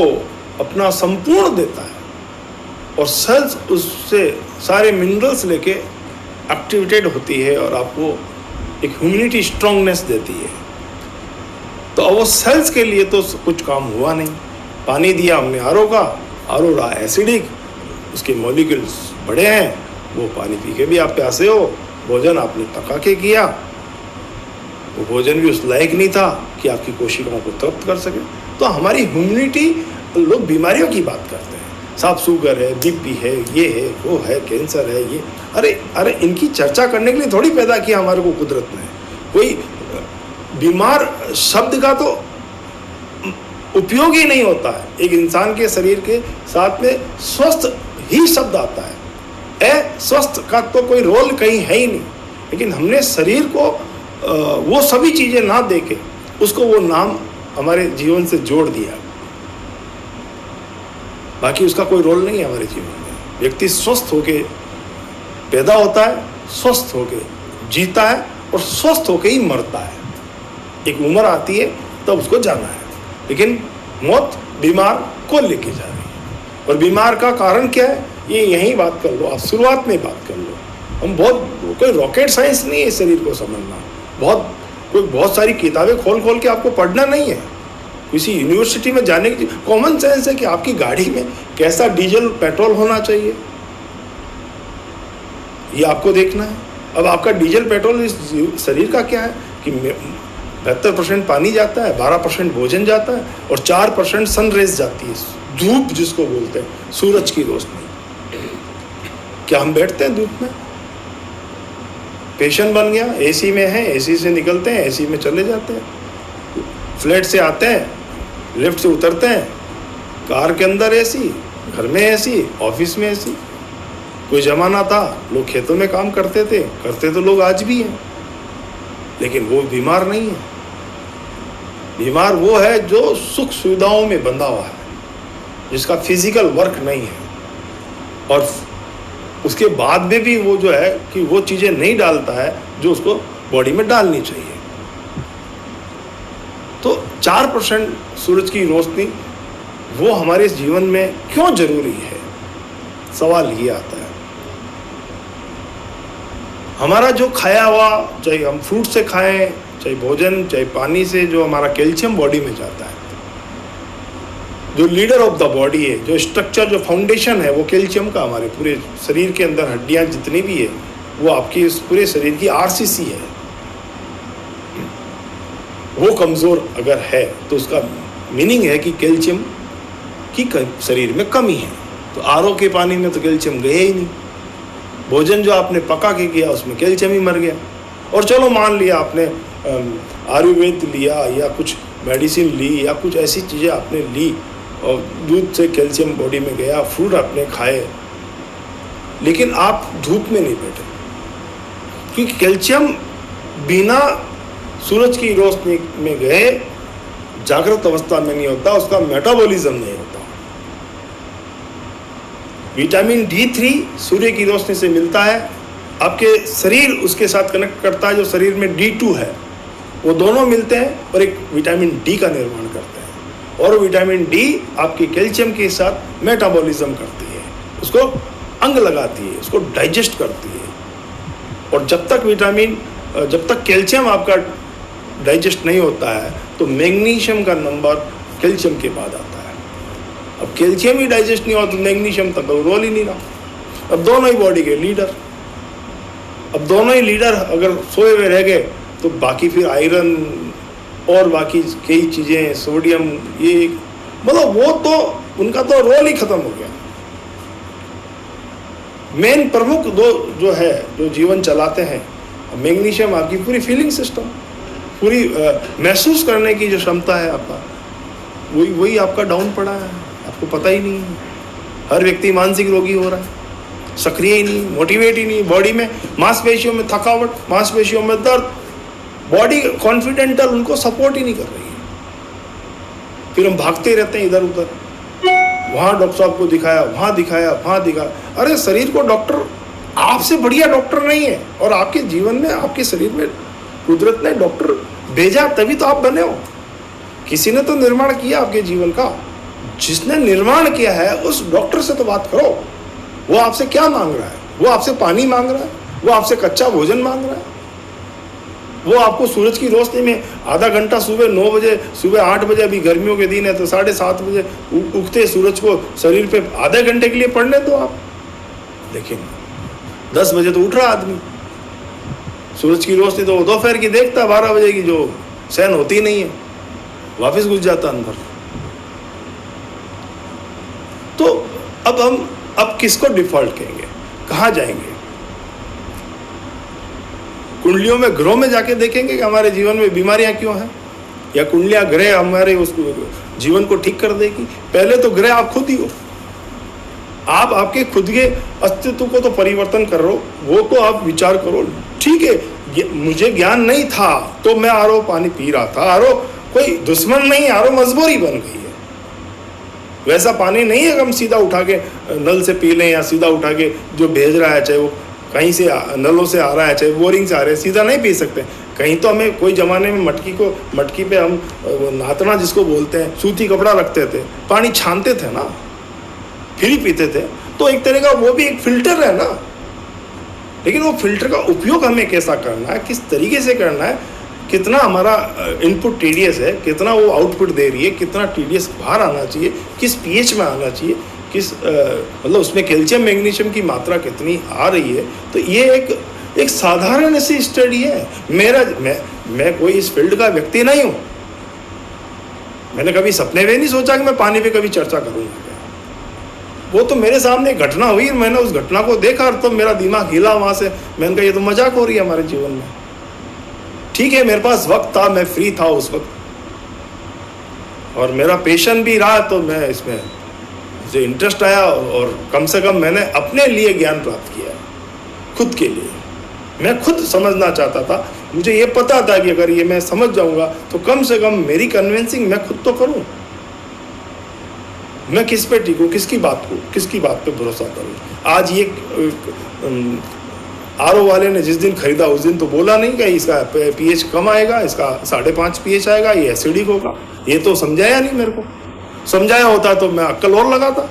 अपना संपूर्ण देता है, और सेल्स उससे सारे मिनरल्स लेके एक्टिवेटेड होती है और आपको एक ह्यूमिनिटी स्ट्रांगनेस देती है। तो वो सेल्स के लिए तो कुछ काम हुआ नहीं। पानी दिया हमने आरओ का, आरओ रहा एसिडिक, उसके मॉलिक्यूल्स बड़े हैं, वो पानी पी के भी आप प्यासे हो। भोजन आपने पका के किया, वो भोजन भी उस लायक नहीं था कि आपकी कोशिकाओं को तृप्त कर सके। तो हमारी ह्यूमिनिटी, लोग बीमारियों की बात करते हैं, साफ शुगर है, बीपी है, ये है, वो है, कैंसर है, ये अरे इनकी चर्चा करने के लिए थोड़ी पैदा किया हमारे को कुदरत ने। कोई बीमार शब्द का तो उपयोग ही नहीं होता है। एक इंसान के शरीर के साथ में स्वस्थ ही शब्द आता है, अस्वस्थ का तो कोई रोल कहीं है ही नहीं। लेकिन हमने शरीर को वो सभी चीज़ें ना देके उसको वो नाम हमारे जीवन से जोड़ दिया। बाकी उसका कोई रोल नहीं है हमारे जीवन में। व्यक्ति स्वस्थ होके पैदा होता है, स्वस्थ होके जीता है, और स्वस्थ होके ही मरता है। एक उम्र आती है तब उसको जाना है, लेकिन मौत बीमार को लेके जा रही है। और बीमार का कारण क्या है, ये यहीं बात कर लो, आप शुरुआत में बात कर लो। हम कोई रॉकेट साइंस नहीं है शरीर को समझना। बहुत सारी किताबें खोल के आपको पढ़ना नहीं है। किसी यूनिवर्सिटी में जाने की कॉमन सेंस है कि आपकी गाड़ी में कैसा डीजल पेट्रोल होना चाहिए, ये आपको देखना है। अब आपका डीजल पेट्रोल इस शरीर का क्या है कि 72% पानी जाता है, 12% भोजन जाता है, और 4% सनरेज जाती है, धूप जिसको बोलते हैं, सूरज की रोशनी। क्या हम बैठते हैं धूप में? पेशेंट बन गया, एसी में है, एसी से निकलते हैं, एसी में चले जाते हैं। फ्लैट से आते हैं, लिफ्ट से उतरते हैं, कार के अंदर एसी, घर में एसी, ऑफिस में एसी। कोई जमाना था लोग खेतों में काम करते तो लोग आज भी हैं, लेकिन वो बीमार नहीं है। बीमार वो है जो सुख सुविधाओं में बंधा हुआ है, जिसका फिजिकल वर्क नहीं है, और उसके बाद में भी वो जो है कि वो चीज़ें नहीं डालता है जो उसको बॉडी में डालनी चाहिए। तो 4% सूरज की रोशनी वो हमारे जीवन में क्यों जरूरी है? सवाल ये आता है। हमारा जो खाया हुआ, चाहे हम फ्रूट से खाएं, चाहे भोजन, चाहे पानी से, जो हमारा कैल्शियम बॉडी में जाता है, जो लीडर ऑफ द बॉडी है, जो स्ट्रक्चर, जो फाउंडेशन है, वो कैल्शियम का हमारे पूरे शरीर के अंदर हड्डियां जितनी भी है वो आपकी इस पूरे शरीर की आरसीसी है, वो कमज़ोर अगर है तो उसका मीनिंग है कि कैल्शियम की शरीर में कमी है। तो आरओ के पानी में तो कैल्शियम गया ही नहीं, भोजन जो आपने पका के किया उसमें कैल्शियम ही मर गया। और चलो मान लिया आपने आयुर्वेद लिया या कुछ मेडिसिन ली या कुछ ऐसी चीज़ें आपने ली और दूध से कैल्शियम बॉडी में गया, फ्रूट आपने खाए, लेकिन आप धूप में नहीं बैठे, क्योंकि कैल्शियम बिना सूरज की रोशनी में गए जागृत अवस्था में नहीं होता, उसका मेटाबॉलिज्म नहीं होता। विटामिन D3 सूर्य की रोशनी से मिलता है, आपके शरीर उसके साथ कनेक्ट करता है, जो शरीर में D2 है, वो दोनों मिलते हैं और एक विटामिन D का निर्माण करते हैं। और विटामिन D आपके कैल्शियम के साथ मेटाबॉलिज्म करती है, उसको अंग लगाती है, उसको डाइजेस्ट करती है। और जब तक कैल्शियम आपका डाइजेस्ट नहीं होता है तो मैग्नीशियम का नंबर कैल्शियम के बाद आता है। अब कैल्शियम ही डाइजेस्ट नहीं हुआ तो मैग्नीशियम तक रोल ही नहीं रहा। अब दोनों ही बॉडी के लीडर, अब दोनों ही लीडर अगर सोए हुए रह गए तो बाकी फिर आयरन और बाकी कई चीज़ें, सोडियम, ये मतलब वो तो उनका तो रोल ही खत्म हो गया। मेन प्रमुख दो जो है, जो जीवन चलाते हैं, मैग्नीशियम आपकी पूरी फीलिंग सिस्टम, पूरी महसूस करने की जो क्षमता है आपका, वही आपका डाउन पड़ा है, आपको पता ही नहीं है। हर व्यक्ति मानसिक रोगी हो रहा है, सक्रिय ही नहीं, मोटिवेट ही नहीं, बॉडी में मांसपेशियों में थकावट, मांसपेशियों में दर्द, बॉडी कॉन्फिडेंटल उनको सपोर्ट ही नहीं कर रही है। फिर हम भागते रहते हैं इधर उधर, वहाँ डॉक्टर साहब को दिखाया, वहाँ दिखाया। अरे शरीर को डॉक्टर आपसे बढ़िया डॉक्टर नहीं है, और आपके जीवन में, आपके शरीर में कुदरत ने डॉक्टर भेजा तभी तो आप बने हो। किसी ने तो निर्माण किया आपके जीवन का, जिसने निर्माण किया है उस डॉक्टर से तो बात करो। वो आपसे क्या मांग रहा है? वो आपसे पानी मांग रहा है, वो आपसे कच्चा भोजन मांग रहा है, वो आपको सूरज की रोशनी में आधा घंटा सुबह 9 बजे, सुबह 8 बजे, अभी गर्मियों के दिन है तो 7:30 बजे उगते सूरज को शरीर पे आधे घंटे के लिए पढ़ने दो आप। लेकिन 10 बजे तो उठ रहा आदमी, सूरज की रोशनी तो वो दोपहर की देखता, 12 बजे की जो सहन होती नहीं है, वापस घुस जाता अंदर। तो अब किसको डिफॉल्ट कहेंगे, कहाँ जाएंगे? कुंडलियों में, ग्रहों में जाके देखेंगे कि हमारे जीवन में बीमारियां क्यों हैं, या कुंडलियां ग्रह हमारे उस जीवन को ठीक कर देगी? पहले तो ग्रह आप खुद ही हो, आप आपके खुद के अस्तित्व को तो परिवर्तन कर रहे हो, वो तो आप विचार करो। ठीक है, मुझे ज्ञान नहीं था तो मैं आरओ पानी पी रहा था, आरओ कोई दुश्मन नहीं, आरओ मजबूरी बन गई है। वैसा पानी नहीं है कि हम सीधा उठा के नल से पी लें, या सीधा उठा के जो भेज रहा है, चाहे वो कहीं से नलों से आ रहा है, चाहे बोरिंग से आ रहा है, सीधा नहीं पी सकते। कहीं तो हमें कोई ज़माने में मटकी पे हम नातना जिसको बोलते हैं, सूती कपड़ा रखते थे, पानी छानते थे ना, फिर ही पीते थे। तो एक तरह का वो भी एक फिल्टर है ना। लेकिन वो फिल्टर का उपयोग हमें कैसा करना है, किस तरीके से करना है, कितना हमारा इनपुट टीडीएस है, कितना वो आउटपुट दे रही है, कितना टीडीएस बाहर आना चाहिए, किस पीएच में आना चाहिए, किस मतलब उसमें कैल्शियम मैग्नीशियम की मात्रा कितनी आ रही है। तो ये एक साधारण सी स्टडी है। मैं कोई इस फील्ड का व्यक्ति नहीं हूँ, मैंने कभी सपने में नहीं सोचा कि मैं पानी पे कभी चर्चा करूँगा। वो तो मेरे सामने एक घटना हुई, मैंने उस घटना को देखा और तो मेरा दिमाग हिला वहाँ से। मैंने कहा ये तो मजाक हो रही है हमारे जीवन में। ठीक है, मेरे पास वक्त था, मैं फ्री था उस वक्त, और मेरा पैशन भी रहा, तो मैं इसमें मुझे इंटरेस्ट आया, और कम से कम मैंने अपने लिए ज्ञान प्राप्त किया, खुद के लिए। मैं खुद समझना चाहता था, मुझे ये पता था कि अगर ये मैं समझ जाऊंगा तो कम से कम मेरी कन्विंसिंग मैं खुद तो करूं। मैं किस पे टिकूं, किसकी बात पे भरोसा करूं? आज ये आरओ वाले ने जिस दिन खरीदा उस दिन तो बोला नहीं कि इसका पीएच कम आएगा, इसका 5.5 पीएच आएगा, ये एसिडिक होगा। ये तो समझाया नहीं मेरे को। समझाया होता तो मैं अक्ल और लगाता।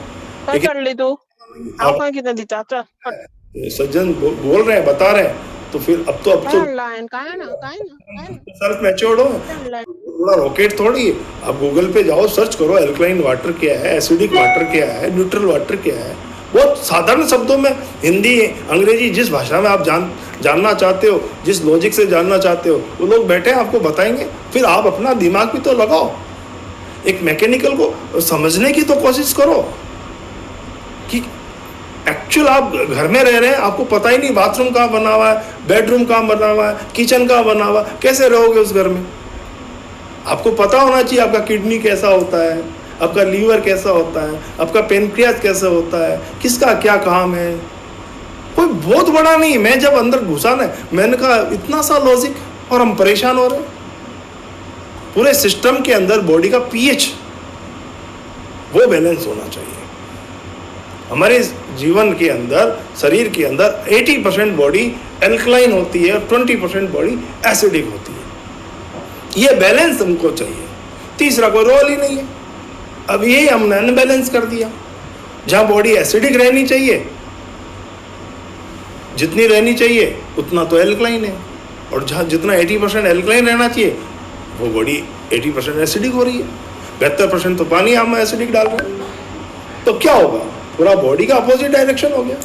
सज्जन बोल रहे हैं, बता रहे हैं, तो फिर अब तो सेल्फ मैच्योर्ड हो, थोड़ा रॉकेट थोड़ी। आप गूगल पे जाओ, सर्च करो एल्कलाइन वाटर क्या है, एसिडिक वाटर क्या है, न्यूट्रल वाटर क्या है, बहुत साधारण शब्दों में हिंदी, अंग्रेजी, जिस भाषा में आप जानना चाहते हो, जिस लॉजिक से जानना चाहते हो, वो लोग बैठे हैं आपको बताएंगे। फिर आप अपना दिमाग भी तो लगाओ, एक मैकेनिकल को समझने की तो कोशिश करो कि एक्चुअल आप घर में रह रहे हैं, आपको पता ही नहीं बाथरूम कहाँ बना हुआ है, बेडरूम कहाँ बना हुआ है, किचन कहाँ बना हुआ है, कैसे रहोगे उस घर में? आपको पता होना चाहिए आपका किडनी कैसा होता है, आपका लीवर कैसा होता है, आपका पेनक्रियास कैसा होता है, किसका क्या काम है। कोई बहुत बड़ा नहीं। मैं जब अंदर घुसा ना, मैंने कहा इतना सा लॉजिक, और हम परेशान हो रहे हैं। पूरे सिस्टम के अंदर बॉडी का पीएच वो बैलेंस होना चाहिए। हमारे जीवन के अंदर, शरीर के अंदर 80% बॉडी एल्कलाइन होती है और 20% बॉडी एसिडिक होती है। ये बैलेंस हमको चाहिए। तीसरा कोई रोल ही नहीं है। अब ये हमने अनबैलेंस कर दिया। जहाँ बॉडी एसिडिक रहनी चाहिए, जितनी रहनी चाहिए उतना तो एल्कलाइन है, और जहाँ जितना 80% एल्कलाइन रहना चाहिए वो बॉडी 80% एसिडिक हो रही है। 72% तो पानी हम एसिडिक डाल रहे हैं। तो क्या होगा? पूरा बॉडी का अपोजिट डायरेक्शन हो गया।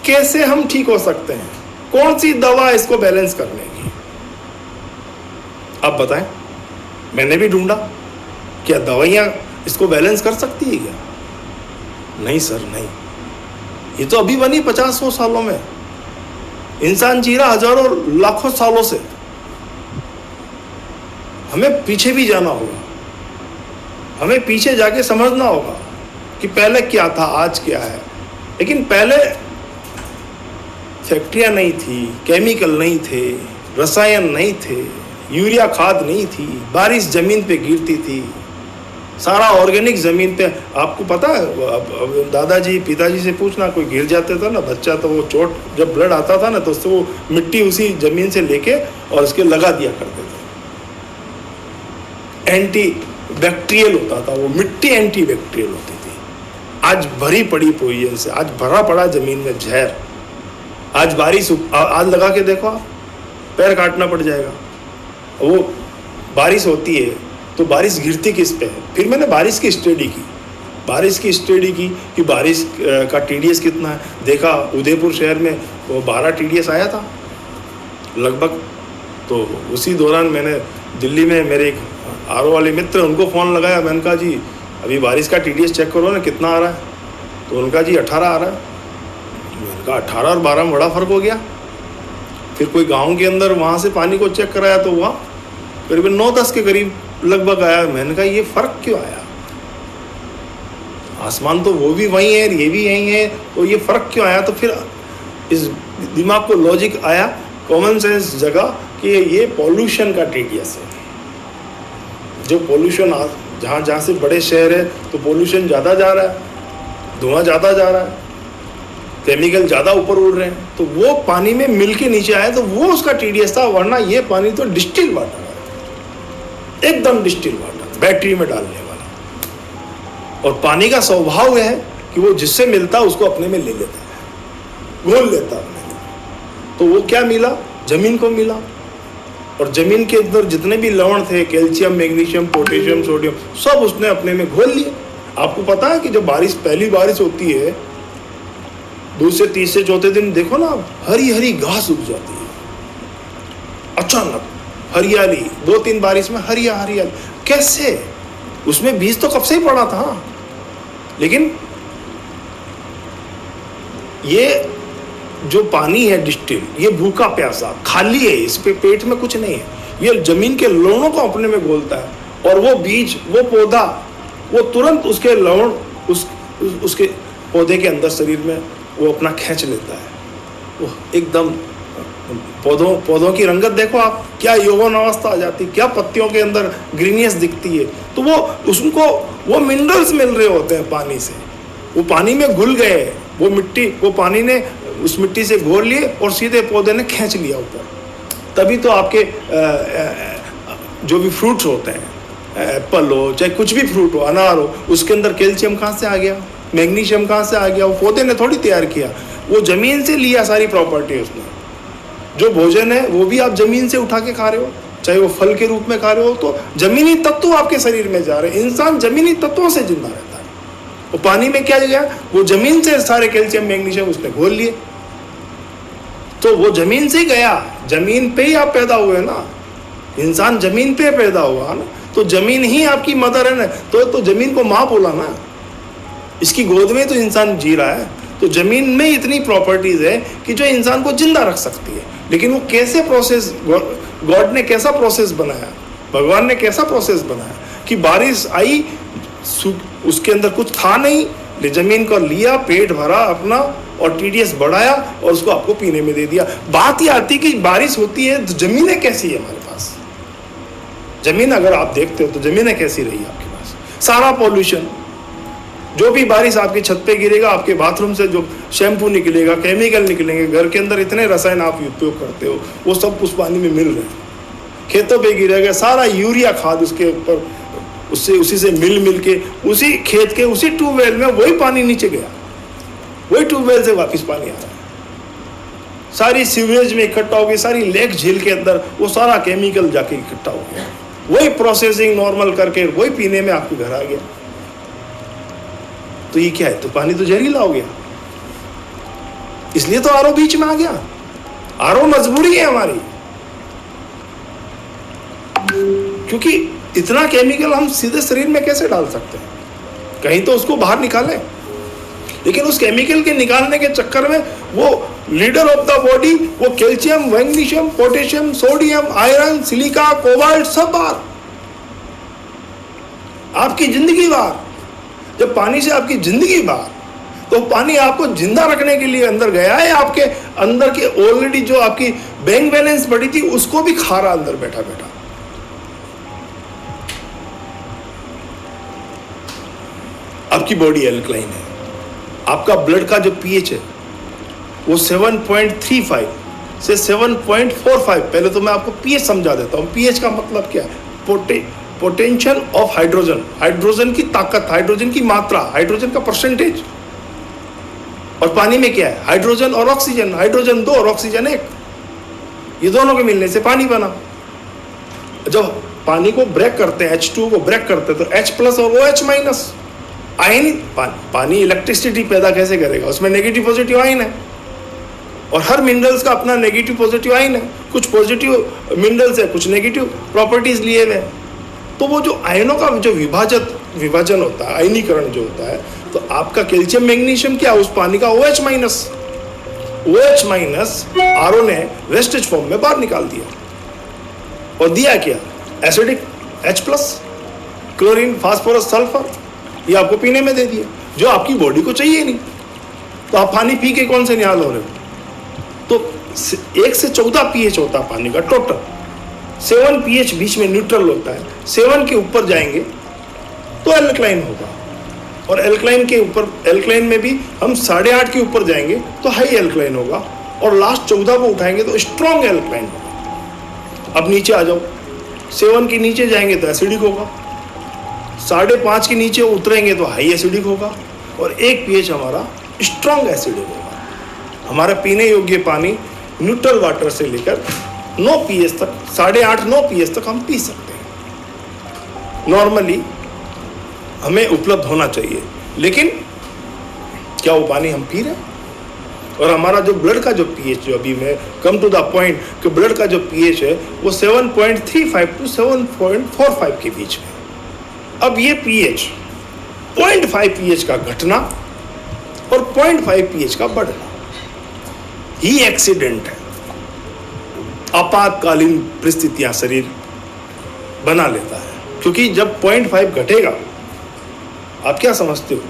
कैसे हम ठीक हो सकते हैं? कौन सी दवा इसको बैलेंस करने की? आप बताएं। मैंने भी ढूंढा, क्या दवाइयाँ इसको बैलेंस कर सकती है क्या? नहीं सर, नहीं। ये तो अभी बनी 50-100 सालों में। इंसान जी रहा हजारों लाखों सालों से। हमें पीछे भी जाना होगा, हमें पीछे जाके समझना होगा कि पहले क्या था, आज क्या है। लेकिन पहले फैक्ट्रियां नहीं थी, केमिकल नहीं थे, रसायन नहीं थे, यूरिया खाद नहीं थी, बारिश जमीन पे गिरती थी, सारा ऑर्गेनिक जमीन पे। आपको पता है, दादाजी पिताजी से पूछना, कोई गिर जाता था ना बच्चा, तो वो चोट, जब ब्लड आता था ना, तो उससे वो मिट्टी उसी जमीन से लेके और उसके लगा दिया करते थे। एंटी बैक्टीरियल होता था वो मिट्टी, एंटी बैक्टीरियल होती थी। आज भरी पड़ी पोजीशन से, आज भरा पड़ा जमीन में जहर। आज बारिश, आज लगा के देखो आप, पैर काटना पड़ जाएगा। वो बारिश होती है तो बारिश गिरती किस पे है? फिर मैंने बारिश की स्टडी की कि बारिश का टीडीएस कितना है। देखा उदयपुर शहर में वो 12 टीडीएस आया था लगभग। तो उसी दौरान मैंने दिल्ली में मेरे एक आरओ वाले मित्र, उनको फ़ोन लगाया। मैंने कहा जी अभी बारिश का टीडीएस चेक करो ना, कितना आ रहा है। तो उनका जी 18 आ रहा है। मैंने कहा 18 और 12 में बड़ा फ़र्क हो गया। फिर कोई गांव के अंदर वहाँ से पानी को चेक कराया तो वहाँ करीबन 9-10 के करीब लगभग आया। मैंने कहा ये फ़र्क क्यों आया? आसमान तो वो भी वही है, ये भी यही है, तो ये फ़र्क क्यों आया? तो फिर इस दिमाग को लॉजिक आया, कॉमन सेंस जगा कि ये पॉल्यूशन का टीडीएस है। जो पॉल्यूशन जहाँ से बड़े शहर है तो पॉल्यूशन ज़्यादा जा रहा है, धुआं ज़्यादा जा रहा है, केमिकल ज़्यादा ऊपर उड़ रहे हैं, तो वो पानी में मिल के नीचे आया, तो वो उसका टीडीएस था। वरना ये पानी तो डिस्टिल वाटर है, एकदम डिस्टिल वाटर, बैटरी में डालने वाला। और पानी का स्वभाव है कि वो जिससे मिलता है उसको अपने में ले लेता है, घोल लेता है अपने में। तो वो क्या मिला? जमीन को मिला। और जमीन के अंदर जितने भी लवण थे, कैल्शियम, मैग्नीशियम, पोटेशियम, सोडियम, सब उसने अपने में घोल लिए। आपको पता है कि जब पहली बारिश होती है, दूसरे, तीसरे, चौथे दिन देखो ना, हरी हरी घास उग जाती है अचानक, हरियाली। 2-3 बारिश में हरियाली। कैसे? उसमें बीज तो कब से ही पड़ा था। लेकिन ये जो पानी है डिस्टिल, ये भूखा प्यासा खाली है, इस पे पेट में कुछ नहीं है। ये जमीन के लवणों को अपने में घोलता है। और वो बीज, वो पौधा, वो तुरंत उसके लवण उसके पौधे के अंदर शरीर में वो अपना खींच लेता है। वो एकदम पौधों की रंगत देखो आप, क्या यौवन अवस्था आ जाती, क्या पत्तियों के अंदर ग्रीनियस दिखती है। तो वो उसको वो मिनरल्स मिल रहे होते हैं पानी से। वो पानी में घुल गए, वो मिट्टी, वो पानी ने उस मिट्टी से घोल लिए और सीधे पौधे ने खींच लिया ऊपर। तभी तो आपके जो भी फ्रूट्स होते हैं, एप्पल हो चाहे कुछ भी फ्रूट हो, अनार हो, उसके अंदर कैल्शियम कहाँ से आ गया, मैग्नीशियम कहाँ से आ गया? वो पौधे ने थोड़ी तैयार किया, वो ज़मीन से लिया सारी प्रॉपर्टी उसने। जो भोजन है वो भी आप ज़मीन से उठा के खा रहे हो, चाहे वो फल के रूप में खा रहे हो, तो ज़मीनी तत्व आपके शरीर में जा रहे हैं। इंसान ज़मीनी तत्वों से जिंदा रहता है। वो पानी में क्या गया, वो जमीन से सारे कैल्शियम मैग्नीशियम उसने घोल लिए। तो वो जमीन से ही गया, जमीन पे ही आप पैदा हुए ना, इंसान जमीन पे पैदा हुआ ना, तो जमीन ही आपकी मदर है ना, तो जमीन को माँ बोला ना, इसकी गोद में तो इंसान जी रहा है। तो जमीन में इतनी प्रॉपर्टीज है कि जो इंसान को जिंदा रख सकती है। लेकिन वो कैसे प्रोसेस, गॉड ने कैसा प्रोसेस बनाया, भगवान ने कैसा प्रोसेस बनाया कि बारिश आई, उसके अंदर कुछ था नहीं, जमीन को लिया, पेट भरा अपना और टीडीएस बढ़ाया और उसको आपको पीने में दे दिया। बात ये आती कि बारिश होती है तो जमीनें कैसी है हमारे पास, जमीन अगर आप देखते हो तो जमीनें कैसी रही आपके पास, सारा पॉल्यूशन, जो भी बारिश आपकी छत पे गिरेगा, आपके बाथरूम से जो शैम्पू निकलेगा, केमिकल निकलेंगे, घर के अंदर इतने रसायन आप उपयोग करते हो, वो सब उस पानी में मिल रहे हैं। खेतों पे गिरेगा, सारा यूरिया खाद उसके ऊपर, उससे उसी से मिल के उसी खेत के उसी ट्यूबवेल में वही पानी नीचे गया, वही ट्यूबवेल से वापस पानी आ रहा है, सारी सीवरेज में इकट्ठा हो गई, सारी लेक झील के अंदर वो सारा केमिकल जाके इकट्ठा हो गया, वही प्रोसेसिंग नॉर्मल करके वही पीने में आपके घर आ गया। तो ये क्या है, तो पानी तो जहरीला हो गया। इसलिए तो आरओ बीच में आ गया, आरओ मजबूरी है हमारी, क्योंकि इतना केमिकल हम सीधे शरीर में कैसे डाल सकते हैं, कहीं तो उसको बाहर निकालें। लेकिन उस केमिकल के निकालने के चक्कर में वो लीडर ऑफ द बॉडी, वो calcium, magnesium, potassium, sodium, iron, silica, cobalt सब बाहर, आपकी जिंदगी बाहर। जब पानी से आपकी जिंदगी बाहर, तो पानी आपको जिंदा रखने के लिए अंदर गया है, आपके अंदर के ऑलरेडी जो आपकी बैंक बैलेंस बढ़ी थी उसको भी खा रहा अंदर बैठा बैठा। आपकी बॉडी एल्कलाइन है, आपका ब्लड का जो पीएच है वो 7.35 से 7.45। पहले तो मैं आपको पीएच समझा देता हूँ। पीएच का मतलब क्या है, पोटेंशियल ऑफ हाइड्रोजन, हाइड्रोजन की ताकत, हाइड्रोजन की मात्रा, हाइड्रोजन का परसेंटेज। और पानी में क्या है, हाइड्रोजन और ऑक्सीजन, हाइड्रोजन 2 और ऑक्सीजन 1, ये दोनों के मिलने से पानी बना। जब पानी को ब्रेक करते हैं, H2 को ब्रेक करते हैं, तो H+ और OH-, आयन, पानी इलेक्ट्रिसिटी पैदा कैसे करेगा, उसमें नेगेटिव पॉजिटिव आयन है, और हर मिनरल्स का अपना नेगेटिव पॉजिटिव आयन है, कुछ पॉजिटिव मिनरल्स है, कुछ नेगेटिव प्रॉपर्टीज लिए हुए हैं। तो वो जो आयनों का जो विभाजन होता है, आयनीकरण जो होता है, तो आपका कैल्शियम मैग्नीशियम क्या, उस पानी का OH-, आरओ ने वेस्टेज फॉर्म में बाहर निकाल दिया और दिया क्या, acidic H+, chlorine, phosphorus, sulphur, ये आपको पीने में दे दिया, जो आपकी बॉडी को चाहिए नहीं। तो आप पानी पी के कौन से निहाल हो रहे हो। तो 1 से 14 पीएच होता है पानी का टोटल, 7 पीएच बीच में न्यूट्रल होता है, 7 के ऊपर जाएंगे तो एल्कलाइन होगा, और एल्कलाइन के ऊपर, एल्कलाइन में भी हम 8.5 के ऊपर जाएंगे तो हाई एल्कलाइन होगा, और लास्ट 14 को उठाएंगे तो स्ट्रॉन्ग एल्कलाइन होगा। अब नीचे आ जाओ, 7 के नीचे जाएंगे तो एसिडिक होगा, 5.5 के नीचे उतरेंगे तो हाई एसिडिक होगा, और 1 पीएच हमारा स्ट्रॉन्ग एसिडिक होगा। हमारा पीने योग्य पानी न्यूट्रल वाटर से लेकर 9 पीएच तक, 8.5-9 पीएच तक हम पी सकते हैं, नॉर्मली हमें उपलब्ध होना चाहिए। लेकिन क्या वो पानी हम पी रहे हैं। और हमारा जो ब्लड का जो पीएच, जो अभी मैं कम टू द पॉइंट कि ब्लड का जो पीएच है वो 7.35 टू 7.45 के बीच में। अब ये पीएच 0.5 पीएच का घटना और 0.5 पीएच का बढ़ना ही एक्सीडेंट है, आपातकालीन परिस्थितियां शरीर बना लेता है। क्योंकि जब 0.5 घटेगा, आप क्या समझते हो,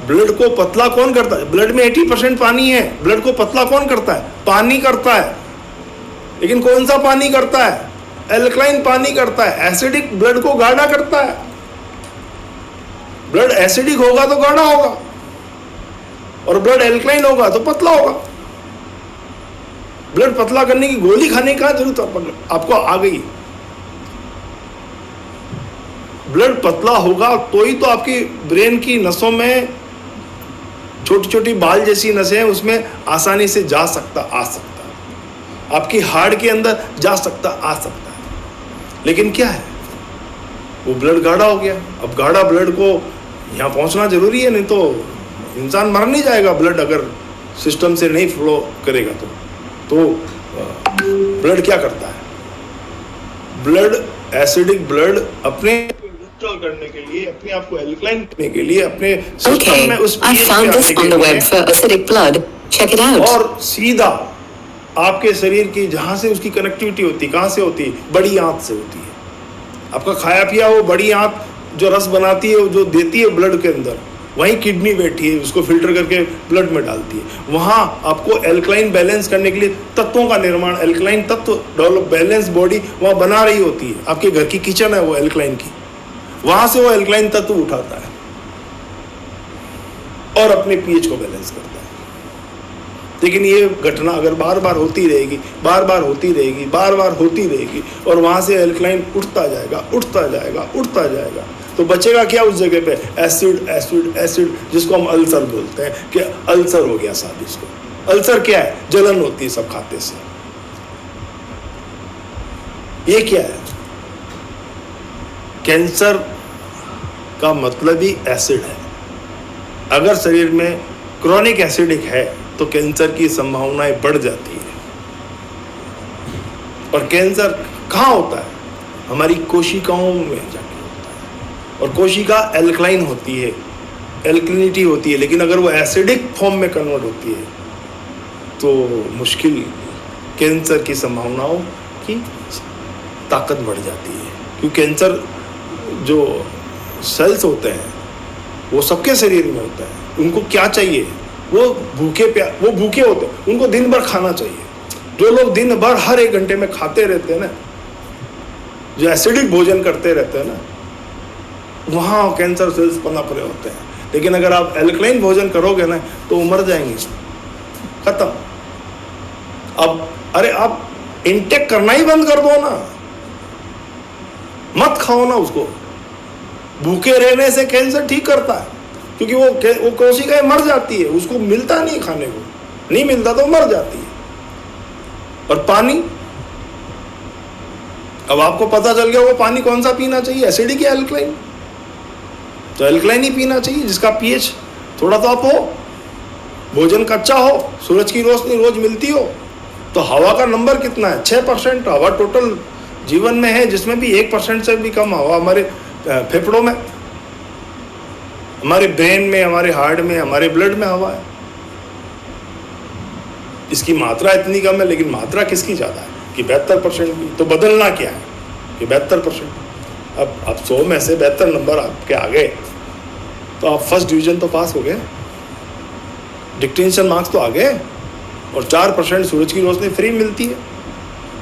ब्लड को पतला कौन करता है, ब्लड में 80% पानी है, ब्लड को पतला कौन करता है, पानी करता है। लेकिन कौन सा पानी करता है, एल्कलाइन पानी करता है। एसिडिक ब्लड को गाढ़ा करता है, ब्लड एसिडिक होगा तो गाढ़ा होगा, और ब्लड एल्कलाइन होगा तो पतला होगा। ब्लड पतला करने की गोली खाने का जरूरत आपको आ गई। ब्लड पतला होगा तो ही तो आपकी ब्रेन की नसों में छोटी छोटी बाल जैसी नसें हैं, उसमें आसानी से जा सकता, आ सकता, आपकी हार्ट के अंदर जा सकता, आ सकता है। लेकिन क्या है, वो ब्लड गाढ़ा हो गया। अब गाढ़ा ब्लड को यहाँ पहुँचना जरूरी है, नहीं तो इंसान मर नहीं जाएगा ब्लड अगर सिस्टम से नहीं फ्लो करेगा तो ब्लड क्या करता है? ब्लड, एसिडिक ब्लड अपने न्यूट्रल करने के लिए, अपने आप को एल्कलाइन करने के लिए, अपने सिस्टम में उस I found this on the web for acidic blood. Check it out. और सीधा आपके शरीर की जहाँ से उसकी कनेक्टिविटी होती, कहाँ से होती? बड़ी आंत से होती है। आपका खाया पिया वो बड़ी आंत जो रस बनाती है, जो देती है ब्लड के अंदर, वहीं किडनी बैठी है, उसको फिल्टर करके ब्लड में डालती है। वहाँ आपको एल्कलाइन बैलेंस करने के लिए तत्वों का निर्माण, एल्कलाइन तत्व डेवलप, बैलेंस बॉडी वहाँ बना रही होती है। आपके घर की किचन है वो एल्कलाइन की, वहाँ से वो एल्कलाइन तत्व उठाता है और अपने पीएच को बैलेंस करता है। लेकिन ये घटना अगर बार बार होती रहेगी, बार बार होती रहेगी, बार बार होती रहेगी, और वहाँ से एल्कलाइन उठता जाएगा, उठता जाएगा, उठता जाएगा, तो बचेगा क्या उस जगह पे? एसिड, एसिड, एसिड, जिसको हम अल्सर बोलते हैं कि अल्सर हो गया साहब इसको। अल्सर क्या है? जलन होती है सब खाते से। ये क्या है? कैंसर का मतलब ही एसिड है। अगर शरीर में क्रॉनिक एसिडिक है तो कैंसर की संभावनाएं बढ़ जाती है। और कैंसर कहाँ होता है? हमारी कोशिकाओं में जाके होता है। और कोशिका एल्कलाइन होती है, एल्कलिनिटी होती है, लेकिन अगर वो एसिडिक फॉर्म में कन्वर्ट होती है तो मुश्किल, कैंसर की संभावनाओं की ताकत बढ़ जाती है। क्योंकि कैंसर जो सेल्स होते हैं वो सबके शरीर में होता है। उनको क्या चाहिए? वो भूखे होते हैं, उनको दिन भर खाना चाहिए। जो लोग दिन भर हर 1 घंटे में खाते रहते हैं ना, जो एसिडिक भोजन करते रहते हैं ना, वहाँ कैंसर सेल्स पनप रहे होते हैं। लेकिन अगर आप एल्कलाइन भोजन करोगे ना तो मर जाएंगे, खत्म। अब अरे आप इंटेक करना ही बंद कर दो ना, मत खाओ ना उसको। भूखे रहने से कैंसर ठीक करता है, क्योंकि वो कोशिकाएं मर जाती है, उसको मिलता नहीं खाने को, नहीं मिलता तो मर जाती है। और पानी, अब आपको पता चल गया वो पानी कौन सा पीना चाहिए, एसिडिक या एल्कलाइन? तो एल्कलाइन ही पीना चाहिए, जिसका पीएच थोड़ा तो अप हो, भोजन कच्चा हो, सूरज की रोशनी रोज मिलती हो। तो हवा का नंबर कितना है? 6% हवा टोटल जीवन में है, जिसमें भी 1% से भी कम हवा हमारे फेफड़ों में, हमारे ब्रेन में, हमारे हार्ट में, हमारे ब्लड में हवा है। इसकी मात्रा इतनी कम है, लेकिन मात्रा किसकी ज़्यादा है कि 72% की। तो बदलना क्या है कि 72%। अब 100 में से 72 नंबर आपके आ गए तो आप फर्स्ट डिवीज़न तो पास हो गए, डिस्टिंक्शन मार्क्स तो आ गए, और 4% सूरज की रोशनी फ्री मिलती है।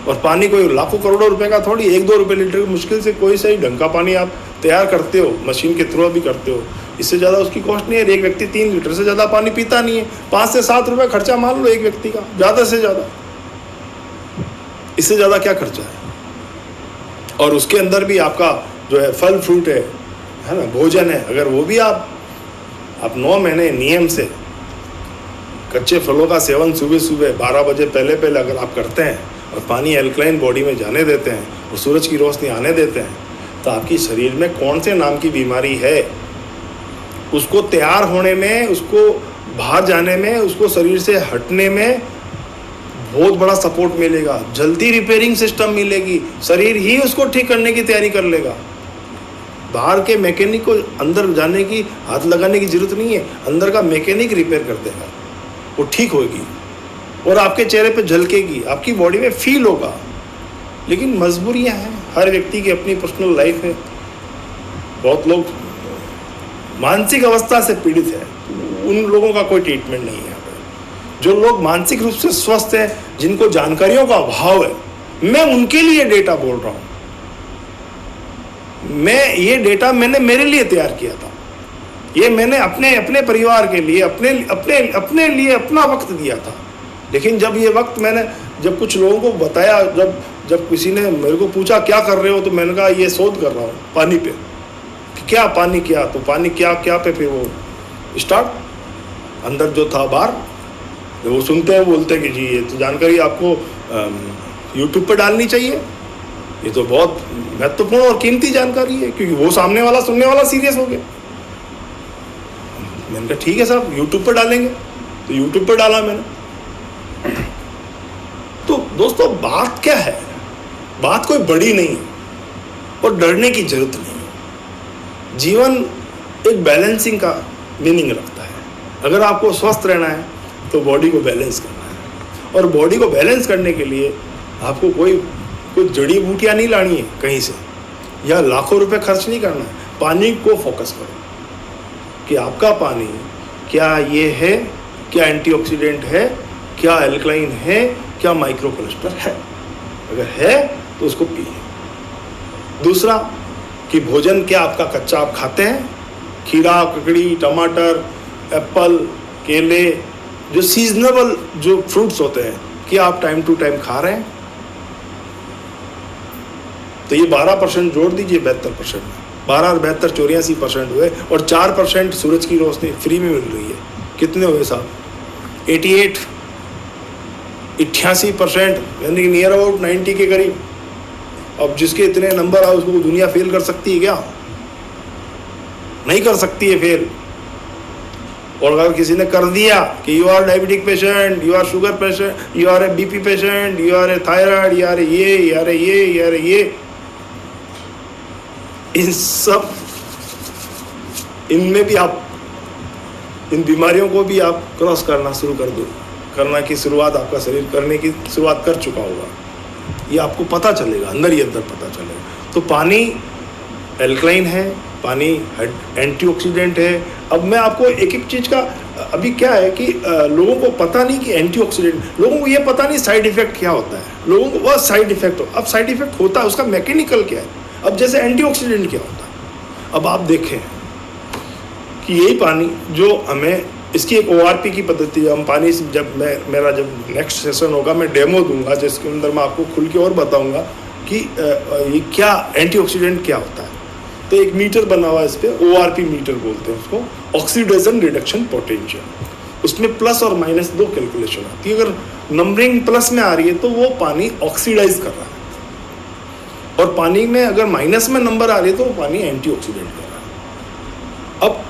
और पानी कोई लाखों करोड़ों रुपए का थोड़ी, 1-2 रुपये लीटर मुश्किल से कोई सही ढंग का पानी आप तैयार करते हो, मशीन के थ्रू भी करते हो, इससे ज़्यादा उसकी कॉस्ट नहीं है। एक व्यक्ति 3 लीटर से ज़्यादा पानी पीता नहीं है, 5 से 7 रुपये खर्चा मान लो एक व्यक्ति का, ज़्यादा से ज़्यादा, इससे ज़्यादा क्या खर्चा है। और उसके अंदर भी आपका जो है फल फ्रूट है ना, भोजन है, अगर वो भी आप 9 महीने नियम से कच्चे फलों का सेवन सुबह सुबह 12 बजे पहले अगर आप करते हैं और पानी एल्कलाइन बॉडी में जाने देते हैं और सूरज की रोशनी आने देते हैं, तो आपकी शरीर में कौन से नाम की बीमारी है उसको तैयार होने में, उसको बाहर जाने में, उसको शरीर से हटने में बहुत बड़ा सपोर्ट मिलेगा। जल्दी रिपेयरिंग सिस्टम मिलेगी, शरीर ही उसको ठीक करने की तैयारी कर लेगा। बाहर के मैकेनिक को अंदर जाने की, हाथ लगाने की जरूरत नहीं है, अंदर का मैकेनिक रिपेयर कर देगा, वो ठीक होगी और आपके चेहरे पे झलकेगी, आपकी बॉडी में फील होगा। लेकिन मजबूरियां हैं, हर व्यक्ति की अपनी पर्सनल लाइफ है। बहुत लोग मानसिक अवस्था से पीड़ित है, उन लोगों का कोई ट्रीटमेंट नहीं है। जो लोग मानसिक रूप से स्वस्थ हैं, जिनको जानकारियों का अभाव है, मैं उनके लिए डेटा बोल रहा हूँ। मैं ये डेटा मैंने मेरे लिए तैयार किया था, ये मैंने अपने परिवार के लिए, अपने लिए अपना वक्त दिया था। लेकिन जब ये वक्त मैंने जब कुछ लोगों को बताया, जब किसी ने मेरे को पूछा क्या कर रहे हो, तो मैंने कहा ये शोध कर रहा हूँ पानी पे। क्या पानी, क्या तो पानी क्या पे, फिर वो स्टार्ट अंदर जो था बाहर, वो सुनते हैं, बोलते हैं कि जी ये तो जानकारी आपको यूट्यूब पे डालनी चाहिए, ये तो बहुत महत्वपूर्ण और कीमती जानकारी है। क्योंकि वो सामने वाला सुनने वाला सीरियस हो गया, मैंने कहा ठीक है साहब, यूट्यूब पर डालेंगे, तो यूट्यूब पर डाला मैंने। तो दोस्तों बात क्या है, बात कोई बड़ी नहीं है और डरने की जरूरत नहीं है। जीवन एक बैलेंसिंग का मीनिंग रखता है। अगर आपको स्वस्थ रहना है तो बॉडी को बैलेंस करना है, और बॉडी को बैलेंस करने के लिए आपको कोई जड़ी बूटियाँ नहीं लानी है कहीं से, या लाखों रुपए खर्च नहीं करना है। पानी को फोकस करो कि आपका पानी क्या ये है, क्या एंटीऑक्सीडेंट है, क्या एल्कलाइन है, क्या माइक्रो क्लस्टर है। अगर है तो उसको पिए। दूसरा कि भोजन क्या आपका कच्चा आप खाते हैं, खीरा, ककड़ी, टमाटर, एप्पल, केले, जो सीजनेबल जो फ्रूट्स होते हैं, कि आप टाइम टू टाइम खा रहे हैं। तो ये 12% जोड़ दीजिए 72%, 12 और 72 84% हुए, और 4% सूरज की रोशनी फ्री में मिल रही है। कितने हुए साहब? 88% यानी कि नियर अबाउट 90 के करीब। अब जिसके इतने नंबर आए उसको दुनिया फेल कर सकती है क्या? नहीं कर सकती है फेल। और अगर किसी ने कर दिया कि you are diabetic patient, you are sugar patient, you are a BP patient, you are a thyroid, you are ये, यू आर ये, यू आर ये, इन सब, इनमें भी आप, इन बीमारियों को भी आप क्रॉस करना शुरू कर दो, करना की शुरुआत आपका शरीर करने की शुरुआत कर चुका होगा। ये आपको पता चलेगा, अंदर ही अंदर पता चलेगा। तो पानी एल्कलाइन है, पानी एंटीऑक्सीडेंट है। अब मैं आपको एक एक चीज़ का, अभी क्या है कि लोगों को पता नहीं कि एंटीऑक्सीडेंट, लोगों को ये पता नहीं साइड इफेक्ट क्या होता है। लोगों को वह साइड इफेक्ट हो, अब साइड इफेक्ट होता है, उसका मैकेनिकल क्या है। अब जैसे एंटीऑक्सीडेंट क्या होता है, अब आप देखें कि यही पानी जो हमें, इसकी एक ORP की पद्धति है। हम पानी से जब मेरा नेक्स्ट सेशन होगा मैं डेमो दूंगा, जिसके अंदर मैं आपको खुल के और बताऊंगा कि ये क्या एंटीऑक्सीडेंट क्या होता है। तो एक मीटर बना हुआ है इस पर, ORP मीटर बोलते हैं उसको, ऑक्सीडेशन रिडक्शन पोटेंशियल। उसमें प्लस और माइनस 2 कैलकुलेशन आती है। अगर नंबरिंग प्लस में आ रही है तो वो पानी ऑक्सीडाइज कर रहा है, और पानी में अगर माइनस में नंबर आ रही है तो वो पानी एंटीऑक्सीडेंट कर रहा है। अब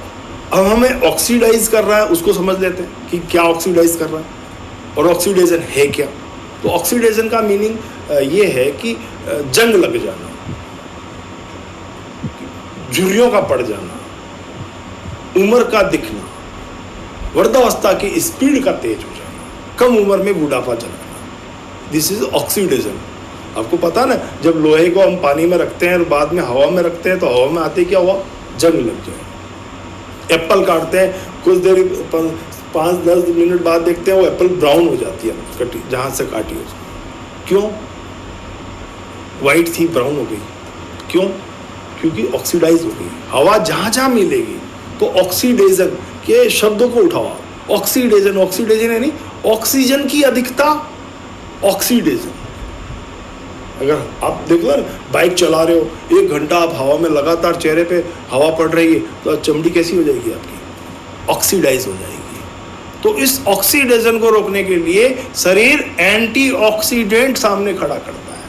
हमें ऑक्सीडाइज कर रहा है, उसको समझ लेते हैं कि क्या ऑक्सीडाइज कर रहा है और ऑक्सीडेशन है क्या। तो ऑक्सीडेशन का मीनिंग ये है कि जंग लग जाना, झुर्रियों का पड़ जाना, उम्र का दिखना, वृद्धावस्था की स्पीड का तेज हो जाना, कम उम्र में बुढ़ापा झलकना, दिस इज ऑक्सीडेशन। आपको पता ना, जब लोहे को हम पानी में रखते हैं और बाद में हवा में रखते हैं तो हवा में आते क्या हुआ, जंग लग जाए। एप्पल काटते हैं, कुछ देर 5-10 मिनट बाद देखते हैं वो एप्पल ब्राउन हो जाती है, कटी जहाँ से काटी उसको। क्यों? वाइट थी ब्राउन हो गई। क्यों? क्योंकि ऑक्सीडाइज हो गई। हवा जहाँ जहाँ मिलेगी तो ऑक्सीडेशन के शब्दों को उठाओ। ऑक्सीडेशन, ऑक्सीडेशन यानी ऑक्सीजन की अधिकता, ऑक्सीडेशन। अगर आप देख लो, बाइक चला रहे हो, 1 घंटा आप हवा में लगातार चेहरे पे हवा पड़ रही है तो चमड़ी कैसी हो जाएगी आपकी? ऑक्सीडाइज हो जाएगी। तो इस ऑक्सीडेशन को रोकने के लिए शरीर एंटीऑक्सीडेंट सामने खड़ा करता है,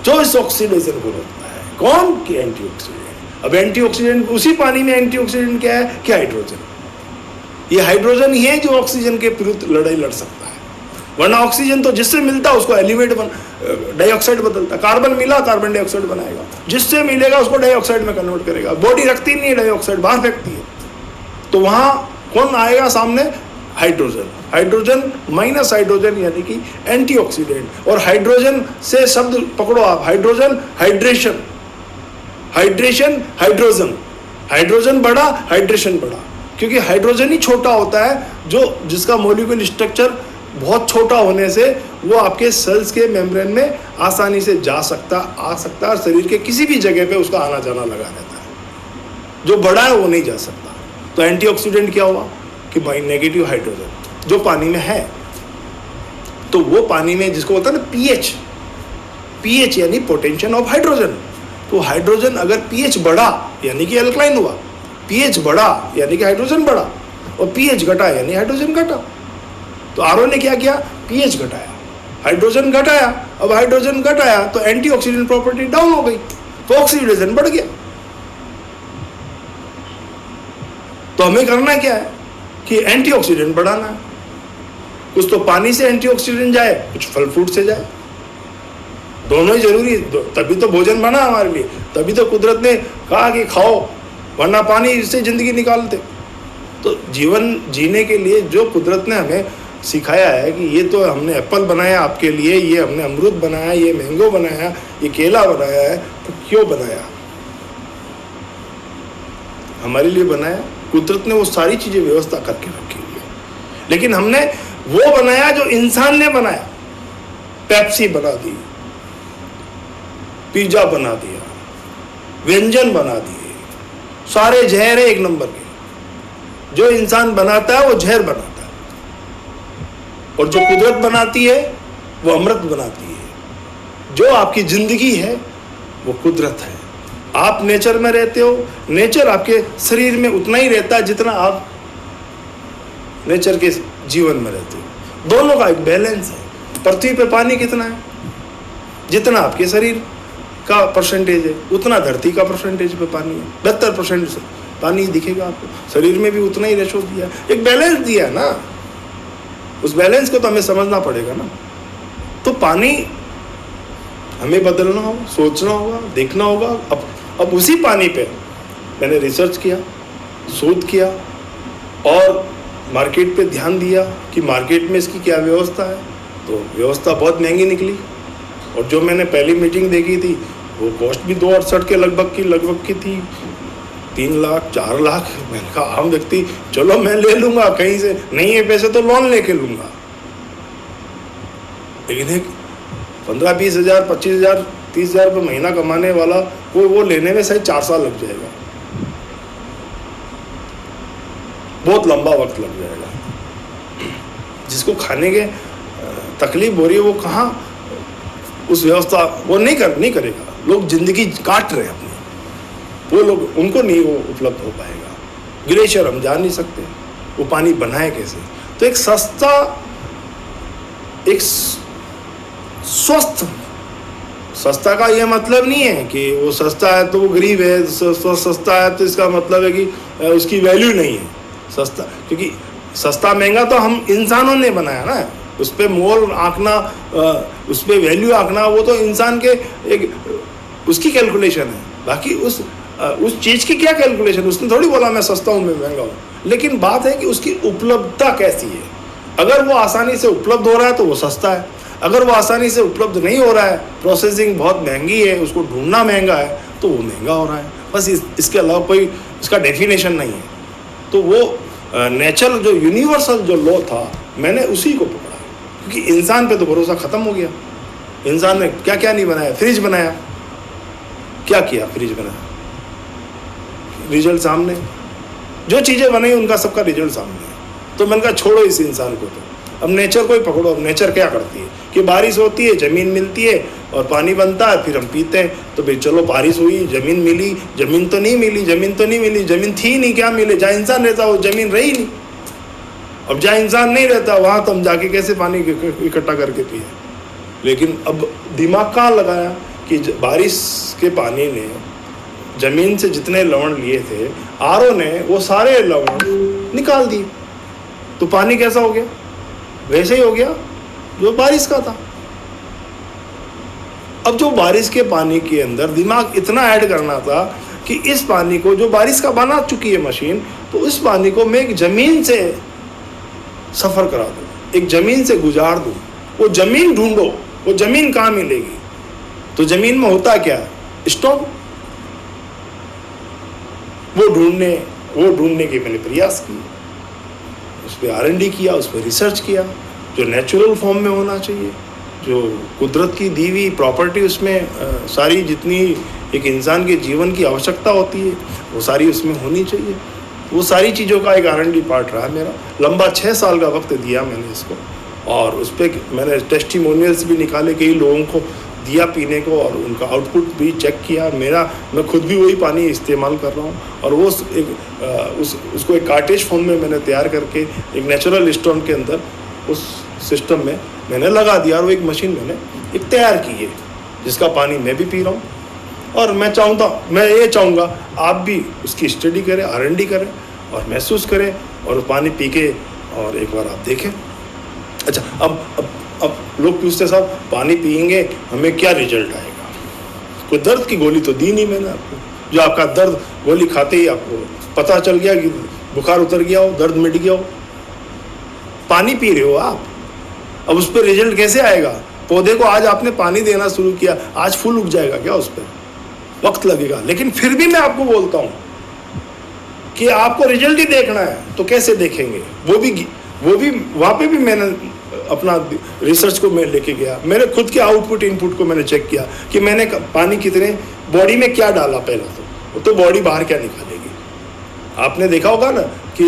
जो इस ऑक्सीडेशन को रोकता है। कौन? कि एंटीऑक्सीडेंट। अब एंटीऑक्सीडेंट, उसी पानी में एंटीऑक्सीडेंट क्या है? क्या हाइड्रोजन। ये हाइड्रोजन ही है जो ऑक्सीजन के विरुद्ध लड़ाई लड़ सकता है। वरना ऑक्सीजन तो जिससे मिलता है उसको एलिवेट डाइऑक्साइड बदलता है। कार्बन मिला, कार्बन डाइऑक्साइड बनाएगा, जिससे मिलेगा उसको डाइऑक्साइड में कन्वर्ट करेगा। बॉडी रखती नहीं है डाइऑक्साइड, बाहर फेंकती है। तो वहां कौन आएगा सामने? हाइड्रोजन। हाइड्रोजन माइनस हाइड्रोजन यानी कि एंटीऑक्सीडेंट। और हाइड्रोजन से शब्द पकड़ो आप, hydrogen, hydration, hydration, hydrogen. Hydrogen बढ़ा, हाइड्रेशन बढ़ा, क्योंकि हाइड्रोजन ही छोटा होता है जो जिसका मॉलिक्यूलर स्ट्रक्चर बहुत छोटा होने से वो आपके सेल्स के मेम्ब्रेन में आसानी से आ सकता है, और शरीर के किसी भी जगह पे उसका आना जाना लगा रहता है। जो बड़ा है वो नहीं जा सकता। तो एंटीऑक्सीडेंट क्या हुआ कि भाई नेगेटिव हाइड्रोजन जो पानी में है, तो वो पानी में जिसको बोलता है ना पीएच यानी पोटेंशियल ऑफ हाइड्रोजन। तो हाइड्रोजन अगर पीएच बढ़ा यानी कि एल्कलाइन हुआ, पीएच बढ़ा यानी कि हाइड्रोजन बढ़ा, और पीएच घटा यानी हाइड्रोजन घटा। तो आरओ ने क्या किया? पीएच घटाया, हाइड्रोजन घटाया। अब हाइड्रोजन घटाया तो एंटीऑक्सीडेंट प्रॉपर्टी डाउन हो गई, तो ऑक्सीडेशन बढ़ गया। तो हमें करना क्या है कि एंटीऑक्सीडेंट बढ़ाना है। कुछ तो पानी से एंटीऑक्सीडेंट जाए, कुछ फल फ्रूट से जाए, दोनों ही जरूरी है। तभी तो भोजन बना हमारे लिए, तभी तो कुदरत ने कहा कि खाओ, वरना पानी से जिंदगी निकालते। तो जीवन जीने के लिए जो कुदरत ने हमें सिखाया है कि ये तो हमने एप्पल बनाया आपके लिए, ये हमने अमरूद बनाया, ये मैंगो बनाया, ये केला बनाया है, तो क्यों बनाया? हमारे लिए बनाया। कुदरत ने वो सारी चीजें व्यवस्था करके रखी हुई है, लेकिन हमने वो बनाया जो इंसान ने बनाया। पेप्सी बना दी, पिज्जा बना दिया, व्यंजन बना दिए, सारे जहर है एक नंबर के। जो इंसान बनाता है वो जहर बनाता है, और जो कुदरत बनाती है वो अमृत बनाती है। जो आपकी जिंदगी है वो कुदरत है। आप नेचर में रहते हो, नेचर आपके शरीर में उतना ही रहता है जितना आप नेचर के जीवन में रहते हो। दोनों का एक बैलेंस है। पृथ्वी पे पानी कितना है? जितना आपके शरीर का परसेंटेज है उतना धरती का परसेंटेज पे पानी है। 72% पानी दिखेगा आपको। शरीर में भी उतना ही रेशो दिया, एक बैलेंस दिया है ना। उस बैलेंस को तो हमें समझना पड़ेगा ना। तो पानी हमें बदलना होगा, सोचना होगा, देखना होगा। अब उसी पानी पे मैंने रिसर्च किया, शोध किया और मार्केट पे ध्यान दिया कि मार्केट में इसकी क्या व्यवस्था है। तो व्यवस्था बहुत महंगी निकली, और जो मैंने पहली मीटिंग देखी थी वो कॉस्ट भी 268 के लगभग की थी। 3 लाख 4 लाख। मैंने कहा आम व्यक्ति चलो मैं ले लूंगा, कहीं से नहीं है पैसे तो लोन लेके लूंगा। लेकिन एक 15-20 हज़ार 25 हज़ार 30 हज़ार रुपये महीना कमाने वाला वो लेने में सही 4 साल लग जाएगा, बहुत लंबा वक्त लग जाएगा। जिसको खाने के तकलीफ हो रही है वो कहाँ उस व्यवस्था वो नहीं करेगा। लोग जिंदगी काट रहे हैं अपनी, वो लोग उनको नहीं वो उपलब्ध हो पाएगा। ग्लेशियर हम जान नहीं सकते, वो पानी बनाए कैसे। तो एक सस्ता, एक स्वस्थ, सस्ता का यह मतलब नहीं है कि वो सस्ता है तो वो गरीब है, सस्ता है तो इसका मतलब है कि उसकी वैल्यू नहीं है। सस्ता, क्योंकि सस्ता महंगा तो हम इंसानों ने बनाया ना। उस पर मोल आंकना, उस पर वैल्यू आंकना वो तो इंसान के एक उसकी कैलकुलेशन है। बाकी उस चीज़ की क्या कैलकुलेशन, उसने थोड़ी बोला मैं सस्ता हूँ मैं महंगा हूँ। लेकिन बात है कि उसकी उपलब्धता कैसी है। अगर वो आसानी से उपलब्ध हो रहा है तो वो सस्ता है। अगर वो आसानी से उपलब्ध नहीं हो रहा है, प्रोसेसिंग बहुत महंगी है, उसको ढूंढना महंगा है, तो वो महंगा हो रहा है। बस इसके अलावा कोई इसका डेफिनेशन नहीं है। तो वो नेचुरल जो यूनिवर्सल जो लॉ था, मैंने उसी को पकड़ा। क्योंकि इंसान पे तो भरोसा ख़त्म हो गया। इंसान ने क्या क्या नहीं बनाया। फ्रिज बनाया, क्या किया? फ्रिज बनाया, रिजल्ट सामने। जो चीज़ें बनाई उनका सबका रिजल्ट सामने है। तो मैंने कहा छोड़ो इस इंसान को, तो अब नेचर को ही पकड़ो। अब नेचर क्या करती है कि बारिश होती है, ज़मीन मिलती है और पानी बनता है, फिर हम पीते हैं। तो भाई चलो बारिश हुई, ज़मीन मिली, ज़मीन तो नहीं मिली, ज़मीन थी नहीं, क्या मिले? जहाँ इंसान रहता वो ज़मीन रही नहीं। अब जहाँ इंसान नहीं रहता वहाँ तो हम जाके कैसे पानी इकट्ठा करके पिए? लेकिन अब दिमाग कहाँ लगाया कि बारिश के पानी ने ज़मीन से जितने लवण लिए थे, आरओ ने वो सारे लवण निकाल दिए। तो पानी कैसा हो गया? वैसे ही हो गया जो बारिश का था। अब जो बारिश के पानी के अंदर दिमाग इतना ऐड करना था कि इस पानी को जो बारिश का बना चुकी है मशीन, तो इस पानी को मैं एक ज़मीन से सफ़र करा दूँ, एक ज़मीन से गुजार दूँ। वो ज़मीन ढूंढो, वो ज़मीन कहाँ मिलेगी? तो ज़मीन में होता क्या है? स्टोन। वो ढूंढने के मैंने प्रयास किए, उस पर R&D किया, उस पर रिसर्च किया, जो नेचुरल फॉर्म में होना चाहिए, जो कुदरत की दी हुई प्रॉपर्टी उसमें सारी जितनी एक इंसान के जीवन की आवश्यकता होती है वो सारी उसमें होनी चाहिए। वो सारी चीज़ों का एक R&D पार्ट रहा मेरा। लंबा 6 साल का वक्त दिया मैंने इसको, और उस पर मैंने टेस्टिमोनियल्स भी निकाले, कई लोगों को दिया पीने को, और उनका आउटपुट भी चेक किया। मैं खुद भी वही पानी इस्तेमाल कर रहा हूँ, और वो उसको एक कार्टेज फॉर्म में मैंने तैयार करके एक नेचुरल स्टोन के अंदर उस सिस्टम में मैंने लगा दिया, और वो एक मशीन मैंने एक तैयार की है जिसका पानी मैं भी पी रहा हूँ। और मैं ये चाहूँगा आप भी उसकी स्टडी करें, R&D करें, और महसूस करें और पानी पी के और एक बार आप देखें। अच्छा, अब लोग पूछते साहब पानी पिएंगे हमें क्या रिजल्ट आएगा? कोई दर्द की गोली तो दी नहीं मैंने आपको, जो आपका दर्द गोली खाते ही आपको पता चल गया कि बुखार उतर गया हो, दर्द मिट गया हो। पानी पी रहे हो आप, अब उस पर रिजल्ट कैसे आएगा? पौधे को आज आपने पानी देना शुरू किया, आज फूल उग जाएगा क्या? उस पर वक्त लगेगा। लेकिन फिर भी मैं आपको बोलता हूँ कि आपको रिजल्ट ही देखना है तो कैसे देखेंगे? वो भी वहाँ पे भी मैंने अपना रिसर्च को मैं लेके गया, मैंने खुद के आउटपुट इनपुट को मैंने चेक किया कि मैंने पानी कितने बॉडी में क्या डाला। पहला तो बॉडी बाहर क्या निकालेगी। आपने देखा होगा ना कि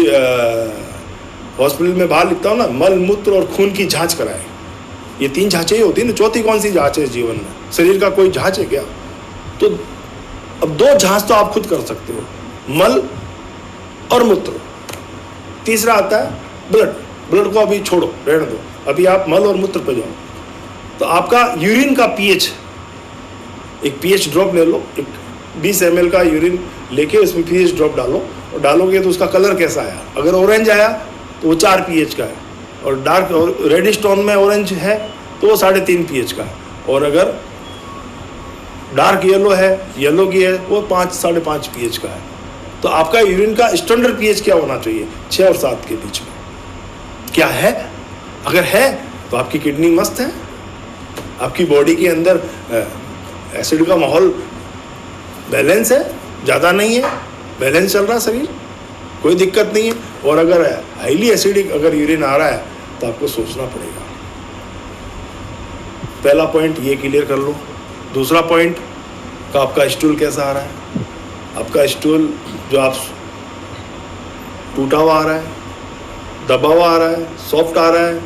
हॉस्पिटल में बाहर लिखता हूँ ना, मल मूत्र और खून की जांच कराएं। ये 3 जांचें ही होती है ना, चौथी कौन सी जांच है जीवन में? शरीर का कोई जांच है क्या? तो अब 2 जांच तो आप खुद कर सकते हो, मल और मूत्र। तीसरा आता है ब्लड को अभी छोड़ो, रहने दो, अभी आप मल और मूत्र पे जाओ। तो आपका यूरिन का पीएच, एक पीएच ड्रॉप ले लो, एक 20 ml का यूरिन लेके उसमें पीएच ड्रॉप डालो, और डालोगे तो उसका कलर कैसा आया? अगर ऑरेंज आया तो वो 4 pH का है, और डार्क और रेडिश टोन में ऑरेंज है तो वो 3.5 pH का है, और अगर डार्क येलो है, येलो की है, वो 5-5.5 pH का है। तो आपका यूरिन का स्टैंडर्ड pH क्या होना चाहिए? 6 और 7 के बीच में। क्या है? अगर है तो आपकी किडनी मस्त है, आपकी बॉडी के अंदर एसिड का माहौल बैलेंस है, ज़्यादा नहीं है, बैलेंस चल रहा शरीर, कोई दिक्कत नहीं है। और अगर हाईली एसिडिक अगर यूरिन आ रहा है तो आपको सोचना पड़ेगा। पहला पॉइंट ये क्लियर कर लो। दूसरा पॉइंट का आपका स्टूल कैसा आ रहा है? आपका स्टूल जो आप टूटा हुआ आ रहा है, दबा हुआ आ रहा है, सॉफ्ट आ रहा है,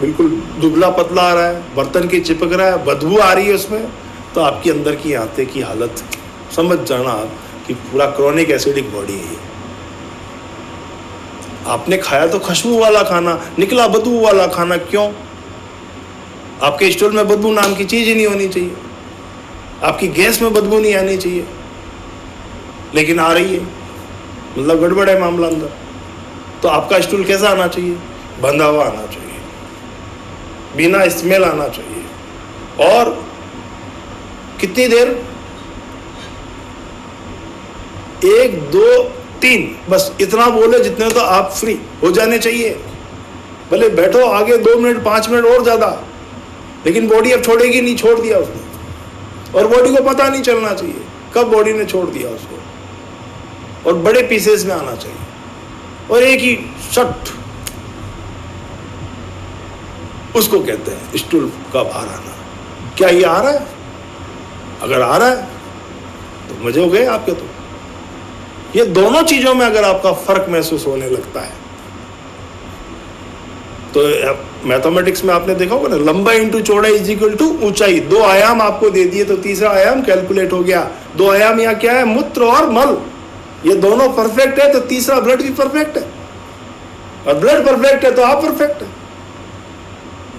बिल्कुल दुबला पतला आ रहा है, बर्तन की चिपक रहा है, बदबू आ रही है उसमें, तो आपकी अंदर की आंतें की हालत समझ जाना आप कि पूरा क्रॉनिक एसिडिक बॉडी है ये। आपने खाया तो खुशबू वाला खाना, निकला बदबू वाला खाना। क्यों? आपके स्टूल में बदबू नाम की चीज ही नहीं होनी चाहिए, आपकी गैस में बदबू नहीं आनी चाहिए, लेकिन आ रही है, मतलब गड़बड़ है मामला अंदर। तो आपका स्टूल कैसा आना चाहिए? बंधा हुआ आना चाहिए, बिना स्मेल आना चाहिए। और कितनी देर? 1, 2, 3, बस इतना बोले जितने तो आप फ्री हो जाने चाहिए। भले बैठो आगे 2 मिनट 5 मिनट और ज़्यादा, लेकिन बॉडी अब छोड़ेगी नहीं, छोड़ दिया उसने। और बॉडी को पता नहीं चलना चाहिए कब बॉडी ने छोड़ दिया उसको, और बड़े पीसेस में आना चाहिए, और एक ही शट, उसको कहते हैं स्टूल का बाहर आना। क्या ये आ रहा है? अगर आ रहा है तो मजे हो गए आपके। तो ये दोनों चीजों में अगर आपका फर्क महसूस होने लगता है तो मैथमेटिक्स में आपने देखा होगा ना, लंबाई इंटू चौड़ाई इज इक्वल टू ऊंचाई। 2 आयाम आपको दे दिए तो तीसरा आयाम कैलकुलेट हो गया। 2 आयाम यहाँ क्या है? मूत्र और मल। ये दोनों परफेक्ट है तो तीसरा ब्लड भी परफेक्ट है, और ब्लड परफेक्ट है तो आप परफेक्ट है,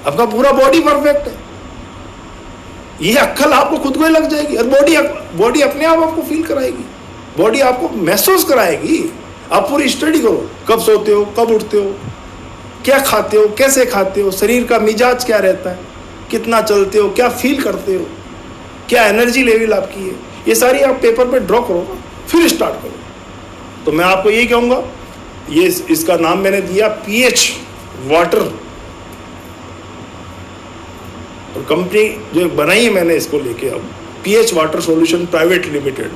आपका पूरा बॉडी परफेक्ट है। ये अक्ल आपको खुद को ही लग जाएगी, और बॉडी अपने आप आपको फील कराएगी, बॉडी आपको महसूस कराएगी। आप पूरी स्टडी करो, कब सोते हो, कब उठते हो, क्या खाते हो, कैसे खाते हो, शरीर का मिजाज क्या रहता है, कितना चलते हो, क्या फील करते हो, क्या एनर्जी लेवल आपकी है, ये सारी आप पेपर पे ड्रॉ करो, फिर स्टार्ट करो। तो मैं आपको यही कहूँगा, ये इसका नाम मैंने दिया पीएच वाटर, और कंपनी जो बनाई है मैंने इसको लेके अब pH water solution private limited,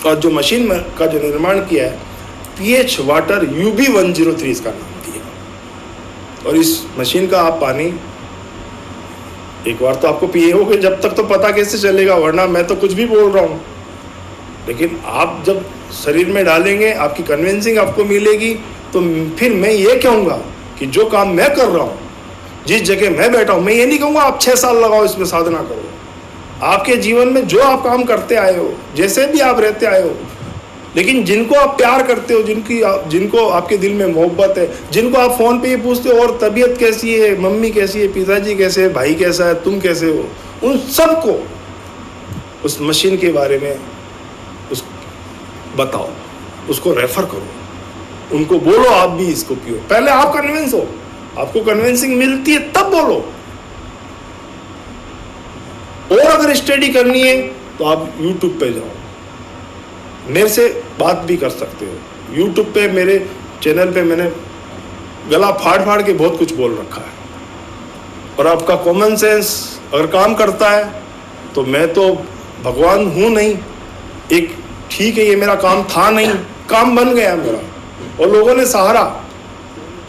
और जो मशीन का जो निर्माण किया है पीएच वाटर UB103 इसका नाम दिया। और इस मशीन का आप पानी एक बार तो आपको पिए होगे, जब तक तो पता कैसे चलेगा, वरना मैं तो कुछ भी बोल रहा हूँ, लेकिन आप जब शरीर में डालेंगे आपकी कन्विंसिंग आपको मिलेगी, तो फिर मैं ये कहूँगा कि जो काम मैं कर रहा हूँ, जिस जगह मैं बैठा हूँ, मैं ये नहीं कहूँगा आप 6 साल लगाओ इसमें साधना करो। आपके जीवन में जो आप काम करते आए हो, जैसे भी आप रहते आए हो, लेकिन जिनको आप प्यार करते हो, जिनको आपके दिल में मोहब्बत है, जिनको आप फ़ोन पे ही पूछते हो और तबीयत कैसी है, मम्मी कैसी है, पिताजी कैसे है, भाई कैसा है, तुम कैसे हो, उन सबको उस मशीन के बारे में बताओ, उसको रेफर करो, उनको बोलो आप भी इसको पियो। पहले आप कन्विंस हो, आपको कन्विंसिंग मिलती है तब बोलो। और अगर स्टडी करनी है तो आप यूट्यूब पे जाओ, मेरे से बात भी कर सकते हो। यूट्यूब पे मेरे चैनल पे मैंने गला फाड़ फाड़ के बहुत कुछ बोल रखा है। और आपका कॉमन सेंस अगर काम करता है तो मैं तो भगवान हूँ नहीं, एक ठीक है ये मेरा काम था नहीं, काम बन गया मेरा और लोगों ने सहारा।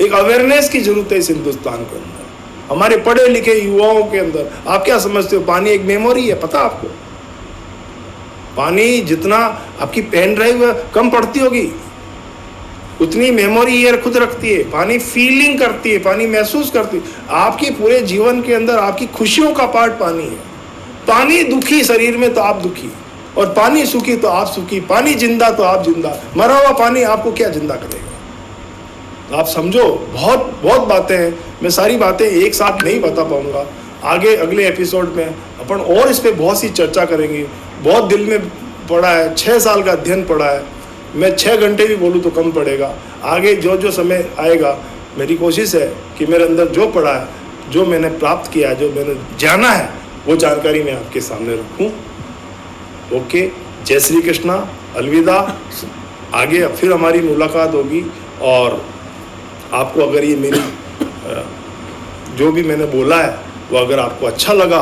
एक अवेयरनेस की जरूरत है इस हिंदुस्तान के अंदर, हमारे पढ़े लिखे युवाओं के अंदर। आप क्या समझते हो, पानी एक मेमोरी है, पता आपको? पानी जितना आपकी पेन ड्राइव कम पड़ती होगी उतनी मेमोरी ये खुद रखती है। पानी फीलिंग करती है, पानी महसूस करती है। आपके पूरे जीवन के अंदर आपकी खुशियों का पार्ट पानी है। पानी दुखी शरीर में तो आप दुखी, और पानी सुखी तो आप सुखी। पानी जिंदा तो आप जिंदा। मरा हुआ पानी आपको क्या जिंदा करेगा? आप समझो, बहुत बहुत बातें हैं, मैं सारी बातें एक साथ नहीं बता पाऊंगा। आगे अगले एपिसोड में अपन और इस पे बहुत सी चर्चा करेंगे। बहुत दिल में पड़ा है, 6 साल का अध्ययन पड़ा है, मैं 6 घंटे भी बोलूँ तो कम पड़ेगा। आगे जो जो समय आएगा, मेरी कोशिश है कि मेरे अंदर जो पड़ा है, जो मैंने प्राप्त किया है, जो मैंने जाना है, वो जानकारी मैं आपके सामने रखूं। ओके, जय श्री कृष्णा, अलविदा। आगे फिर हमारी मुलाकात होगी। और आपको अगर ये मेरी जो भी मैंने बोला है वो अगर आपको अच्छा लगा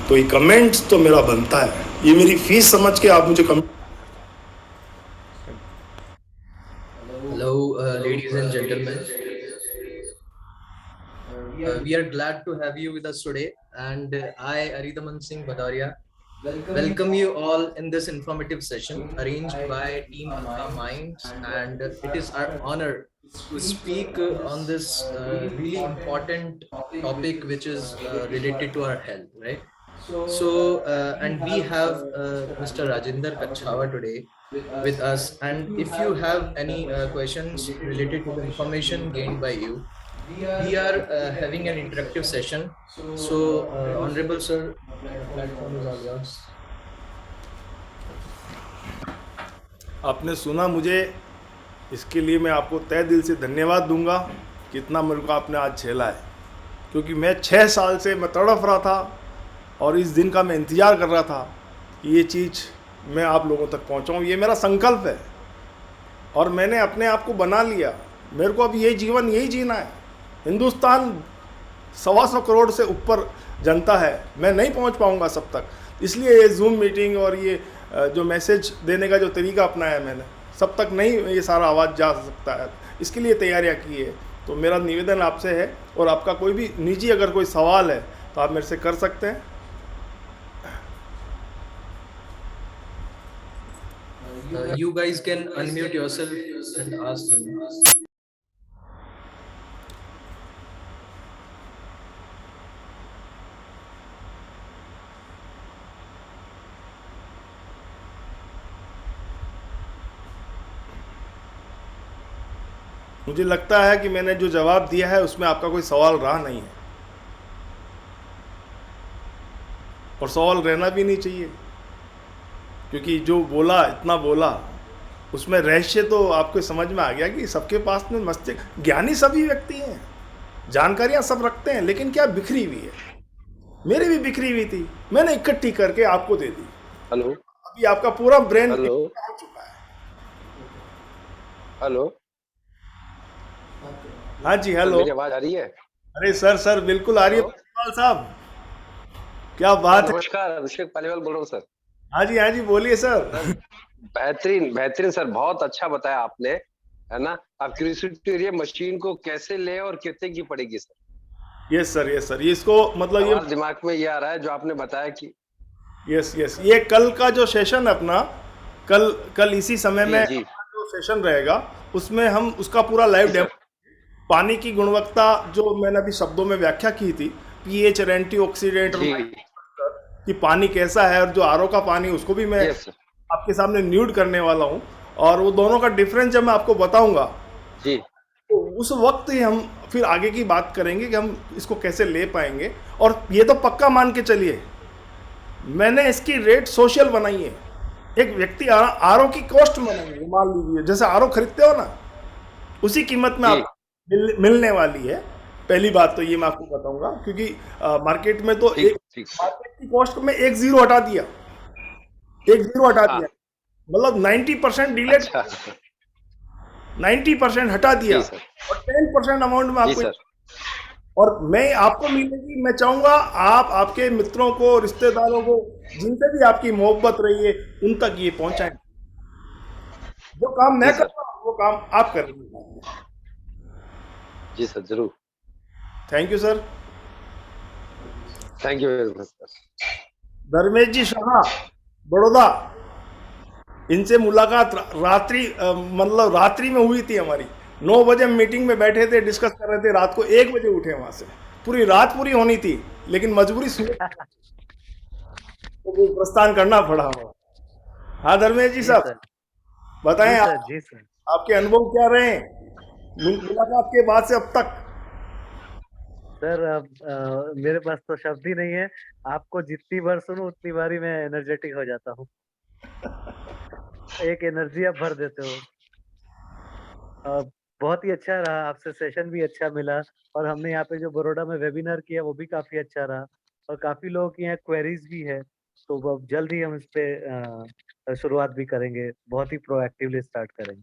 तो ये कमेंट्स तो मेरा बनता है, ये मेरी फीस समझ के आप मुझे comment. Hello, ladies and gentlemen. We are glad to have you with us today, and I, Aridaman Singh Badaria, welcome you all in this informative session arranged by Team Alpha Minds, and it is our honor to speak on this really important topic, which is related to our health, right? So, and we have Mr. Rajinder Kachawa today with us, and if you have any questions related to the information gained by you, we are having an interactive session. So, Honorable Sir, the platform is all yours. आपने सुना मुझे, इसके लिए मैं आपको तहे दिल से धन्यवाद दूंगा कि इतना मेरे को आपने आज झेला है, क्योंकि मैं 6 साल से मैं तड़फ रहा था और इस दिन का मैं इंतज़ार कर रहा था कि ये चीज़ मैं आप लोगों तक पहुंचाऊं। ये मेरा संकल्प है और मैंने अपने आप को बना लिया। मेरे को अब ये जीवन यही जीना है। हिंदुस्तान 125 करोड़ से ऊपर जनता है, मैं नहीं पहुंच पाऊंगा सब तक। इसलिए ये जूम मीटिंग और ये जो मैसेज देने का जो तरीका अपनाया मैंने, सब तक नहीं ये सारा आवाज़ जा सकता है, इसके लिए तैयारियां की है। तो मेरा निवेदन आपसे है, और आपका कोई भी निजी अगर कोई सवाल है तो आप मेरे से कर सकते हैं। You guys can unmute yourself and ask him. मुझे लगता है कि मैंने जो जवाब दिया है उसमें आपका कोई सवाल रहा नहीं है, और सवाल रहना भी नहीं चाहिए, क्योंकि जो बोला इतना बोला उसमें रहस्य तो आपको समझ में आ गया कि सबके पास में मस्तिष्क, ज्ञानी सभी व्यक्ति हैं, जानकारियां सब रखते हैं, लेकिन क्या बिखरी हुई है। मेरी भी बिखरी हुई थी, मैंने इकट्ठी करके आपको दे दी। हेलो, अभी आपका पूरा ब्रेन हो हेलो, चुका है। हेलो, हाँ जी, हेलो। मेरी आवाज आ रही है? अरे सर बिल्कुल आ रही है। पालीवाल साहब, क्या बात है। नमस्कार, अभिषेक पालीवाल बोल रहा हूँ सर। हाँ जी बोलिए सर। बेहतरीन सर, बहुत अच्छा बताया आपने, है ना। आप क्यूरियोसिटी मशीन को कैसे ले और कितने की पड़ेगी सर? यस सर, ये इसको मतलब ये दिमाग में ये आ रहा है जो आपने बताया कि यस ये कल का जो सेशन है अपना, कल इसी समय में जी। जो सेशन रहेगा उसमें हम उसका पूरा लाइव डेमो, पानी की गुणवत्ता जो मैंने अभी शब्दों में व्याख्या की थी, पीएच, एंटीऑक्सीडेंट, कि पानी कैसा है, और जो आरओ का पानी उसको भी मैं आपके सामने न्यूड करने वाला हूँ, और वो दोनों का डिफरेंस जब मैं आपको बताऊंगा जी, तो उस वक्त ही हम फिर आगे की बात करेंगे कि हम इसको कैसे ले पाएंगे। और ये तो पक्का मान के चलिए, मैंने इसकी रेट सोशल बनाई है, एक व्यक्ति आरओ की कॉस्ट में मान लीजिए, जैसे आरओ खरीदते हो ना, उसी कीमत में जी। आप मिलने वाली है। पहली बात तो ये मैं आपको बताऊंगा, क्योंकि मार्केट में तो ठीक एक ठीक। मार्केट की कॉस्ट में एक जीरो हटा दिया, एक जीरो हटा हाँ। दिया, मतलब 90% डिलेट, अच्छा 90% हटा दिया, जी सर। और 10% अमाउंट में जी आपको, सर। और मैं आपको मिलेगी। मैं चाहूंगा आप आपके मित्रों को, रिश्तेदारों को, जिनसे भी आपकी मोहब्बत रही है, उन तक ये पहुंचाएं। जो काम जी मैं कर सर। रहा हूँ वो काम आप करेंगे। जी सर जरूर। Thank you sir. Thank you very much sir. Dharmesh ji Shah, Baroda, इनसे मुलाकात रात्रि मतलब रात्रि में हुई थी हमारी। 9 बजे मीटिंग में बैठे थे, डिस्कस कर रहे थे, रात को 1 बजे उठे वहां से। पूरी रात पूरी होनी थी, लेकिन मजबूरी सुबह तो प्रस्थान करना पड़ा हमें। हाँ धर्मेश जी जी साहब, सर। बताएं जी सर। आप, जी सर। आपके अनुभव क्या रहे मुलाकात के बाद से अब तक? सर अब मेरे पास तो शब्द ही नहीं है। आपको जितनी बार सुनूं उतनी बार ही मैं एनर्जेटिक हो जाता हूँ। एक एनर्जी आप भर देते हो। अ, बहुत ही अच्छा रहा, आपसे सेशन भी अच्छा मिला, और हमने यहाँ पे जो बड़ौदा में वेबिनार किया वो भी काफी अच्छा रहा, और काफी लोगों की यहाँ क्वेरीज भी है। तो अब जल्द ही हम इस पे शुरुआत भी करेंगे, बहुत ही प्रोएक्टिवली स्टार्ट करेंगे।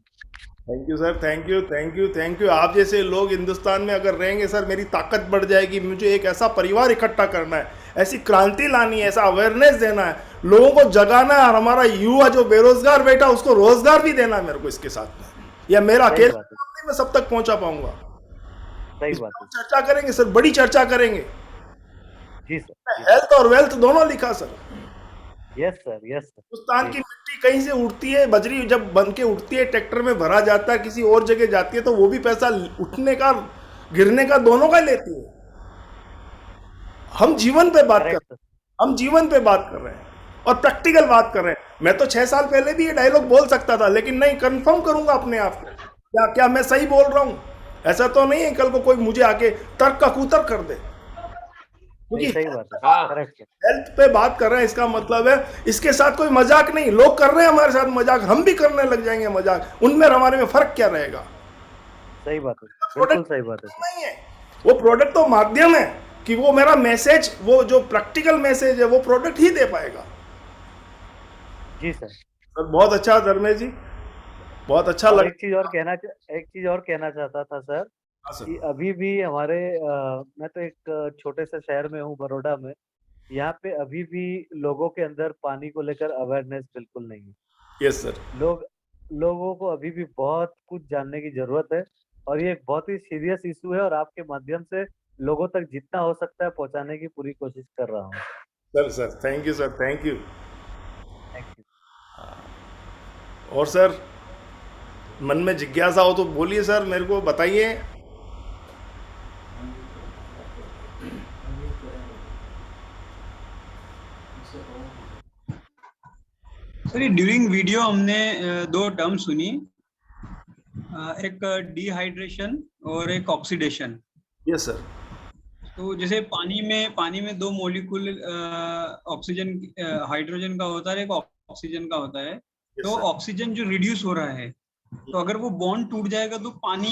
Thank you sir, thank you, thank you, thank you. आप जैसे लोग हिंदुस्तान में अगर रहेंगे सर, मेरी ताकत बढ़ जाएगी। मुझे एक ऐसा परिवार इकट्ठा करना है, ऐसी क्रांति लानी है, ऐसा अवेयरनेस देना है, लोगों को जगाना है, और हमारा युवा जो बेरोजगार बैठा उसको रोजगार भी देना है मेरे को इसके साथ में। या मेरा सही अकेला बात है। काम नहीं, मैं सब तक पहुंचा पाऊंगा। सही इस पर बात है। हम चर्चा करेंगे सर, बड़ी चर्चा करेंगे। जी सर। जी सर। हेल्थ और वेल्थ दोनों लिखा sir. Yes sir. Yes sir. Hindustan ji. की मिट्टी कहीं से उठती है, बजरी जब बन के उठती है, ट्रैक्टर में भरा जाता है, किसी और जगह जाती है, तो वो भी पैसा उठने का, गिरने का, दोनों का लेती है। हम जीवन पे बात कर, करेक्ट सर। हम जीवन पे बात कर रहे हैं और प्रैक्टिकल बात कर रहे हैं। मैं तो 6 साल पहले भी ये डायलॉग बोल सकता था, लेकिन नहीं, कंफर्म करूंगा अपने आप को, क्या क्या मैं सही बोल रहा हूं। ऐसा तो नहीं है कल को कोई मुझे आके तर्क का कुतर्क कर दे, नहीं, क्योंकि सही बात है। हाँ। Correct sir. हेल्थ पे बात कर रहे हैं, इसका मतलब है इसके साथ कोई मजाक नहीं। लोग कर रहे हैं हमारे साथ मजाक, हम भी करने लग जाएंगे मजाक, उनमें और हमारे में फर्क क्या रहेगा? सही बात है। बिल्कुल प्रोडक्ट सही बात है सर। नहीं है, वो प्रोडक्ट तो माध्यम है कि वो मेरा मैसेज, वो जो प्रैक्टिकल मैसेज है, वो प्रोडक्ट ही दे पाएगा। जी सर। सर बहुत अच्छा धर्मेश जी, बहुत अच्छा और लगा। एक चीज और कहना चाहता था सर, हाँ सर। कि अभी भी हमारे मैं तो एक छोटे से शहर में हूँ, बड़ौदा में। यहाँ पे अभी भी लोगों के अंदर पानी को लेकर अवेयरनेस बिल्कुल नहीं है। Yes sir. लोगों को अभी भी बहुत कुछ जानने की जरूरत है, और ये एक बहुत ही सीरियस इशू है, और आपके माध्यम से लोगों तक जितना हो सकता है पहुंचाने की पूरी कोशिश कर रहा हूँ। Sir sir thank you sir, thank you. Thank you. और सर मन में जिज्ञासा हो तो बोलिए सर, मेरे को बताइए। सर ड्यूरिंग वीडियो हमने दो टर्म सुनी, एक डिहाइड्रेशन और एक ऑक्सीडेशन। Yes sir. तो जैसे पानी में दो मॉलिक्यूल ऑक्सीजन हाइड्रोजन का होता है, एक ऑक्सीजन का होता है। Yes, तो sir. ऑक्सीजन जो रिड्यूस हो रहा है, तो अगर वो बॉन्ड टूट जाएगा तो पानी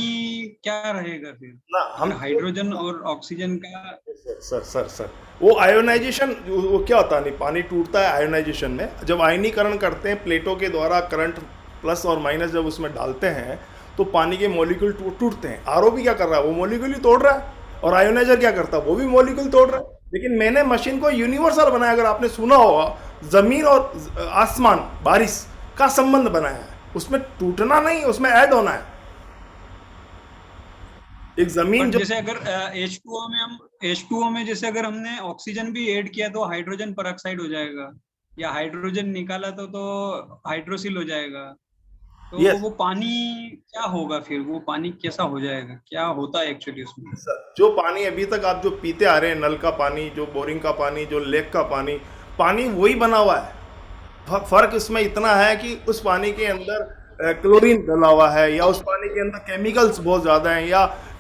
क्या रहेगा फिर? ना हम हाइड्रोजन और ऑक्सीजन का। सर सर सर वो आयोनाइजेशन, वो क्या होता है, नहीं पानी टूटता है आयोनाइजेशन में, जब आयनीकरण करते हैं प्लेटों के द्वारा, करंट प्लस और माइनस जब उसमें डालते हैं तो पानी के मॉलिक्यूल टूटते हैं। आरओ भी क्या कर रहा है, वो मॉलिक्यूल ही तोड़ रहा है, और आयोनाइजर क्या करता है, वो भी मॉलिक्यूल तोड़ रहा है। लेकिन मैंने मशीन को यूनिवर्सल बनाया, अगर आपने सुना होगा, जमीन और आसमान, बारिश का संबंध बनाया है, उसमें टूटना नहीं, उसमें ऐड होना है। एक जमीन जो जैसे अगर H2O में जैसे अगर हमने ऑक्सीजन भी ऐड किया तो हाइड्रोजन परऑक्साइड हो जाएगा, या हाइड्रोजन निकाला तो हाइड्रोसिल हो जाएगा। तो Yes. वो पानी क्या होगा फिर? वो पानी कैसा हो जाएगा? क्या होता है एक्चुअली उसमें? जो पानी अभी तक आप जो पीते आ रहे हैं, नल का पानी, जो बोरिंग का पानी, जो लेक का पानी, पानी वही बना हुआ है। फर्क इसमें इतना है कि उस पानी के अंदर क्लोरीन डला हुआ है, या उस पानी के अंदर केमिकल्स बहुत ज़्यादा हैं,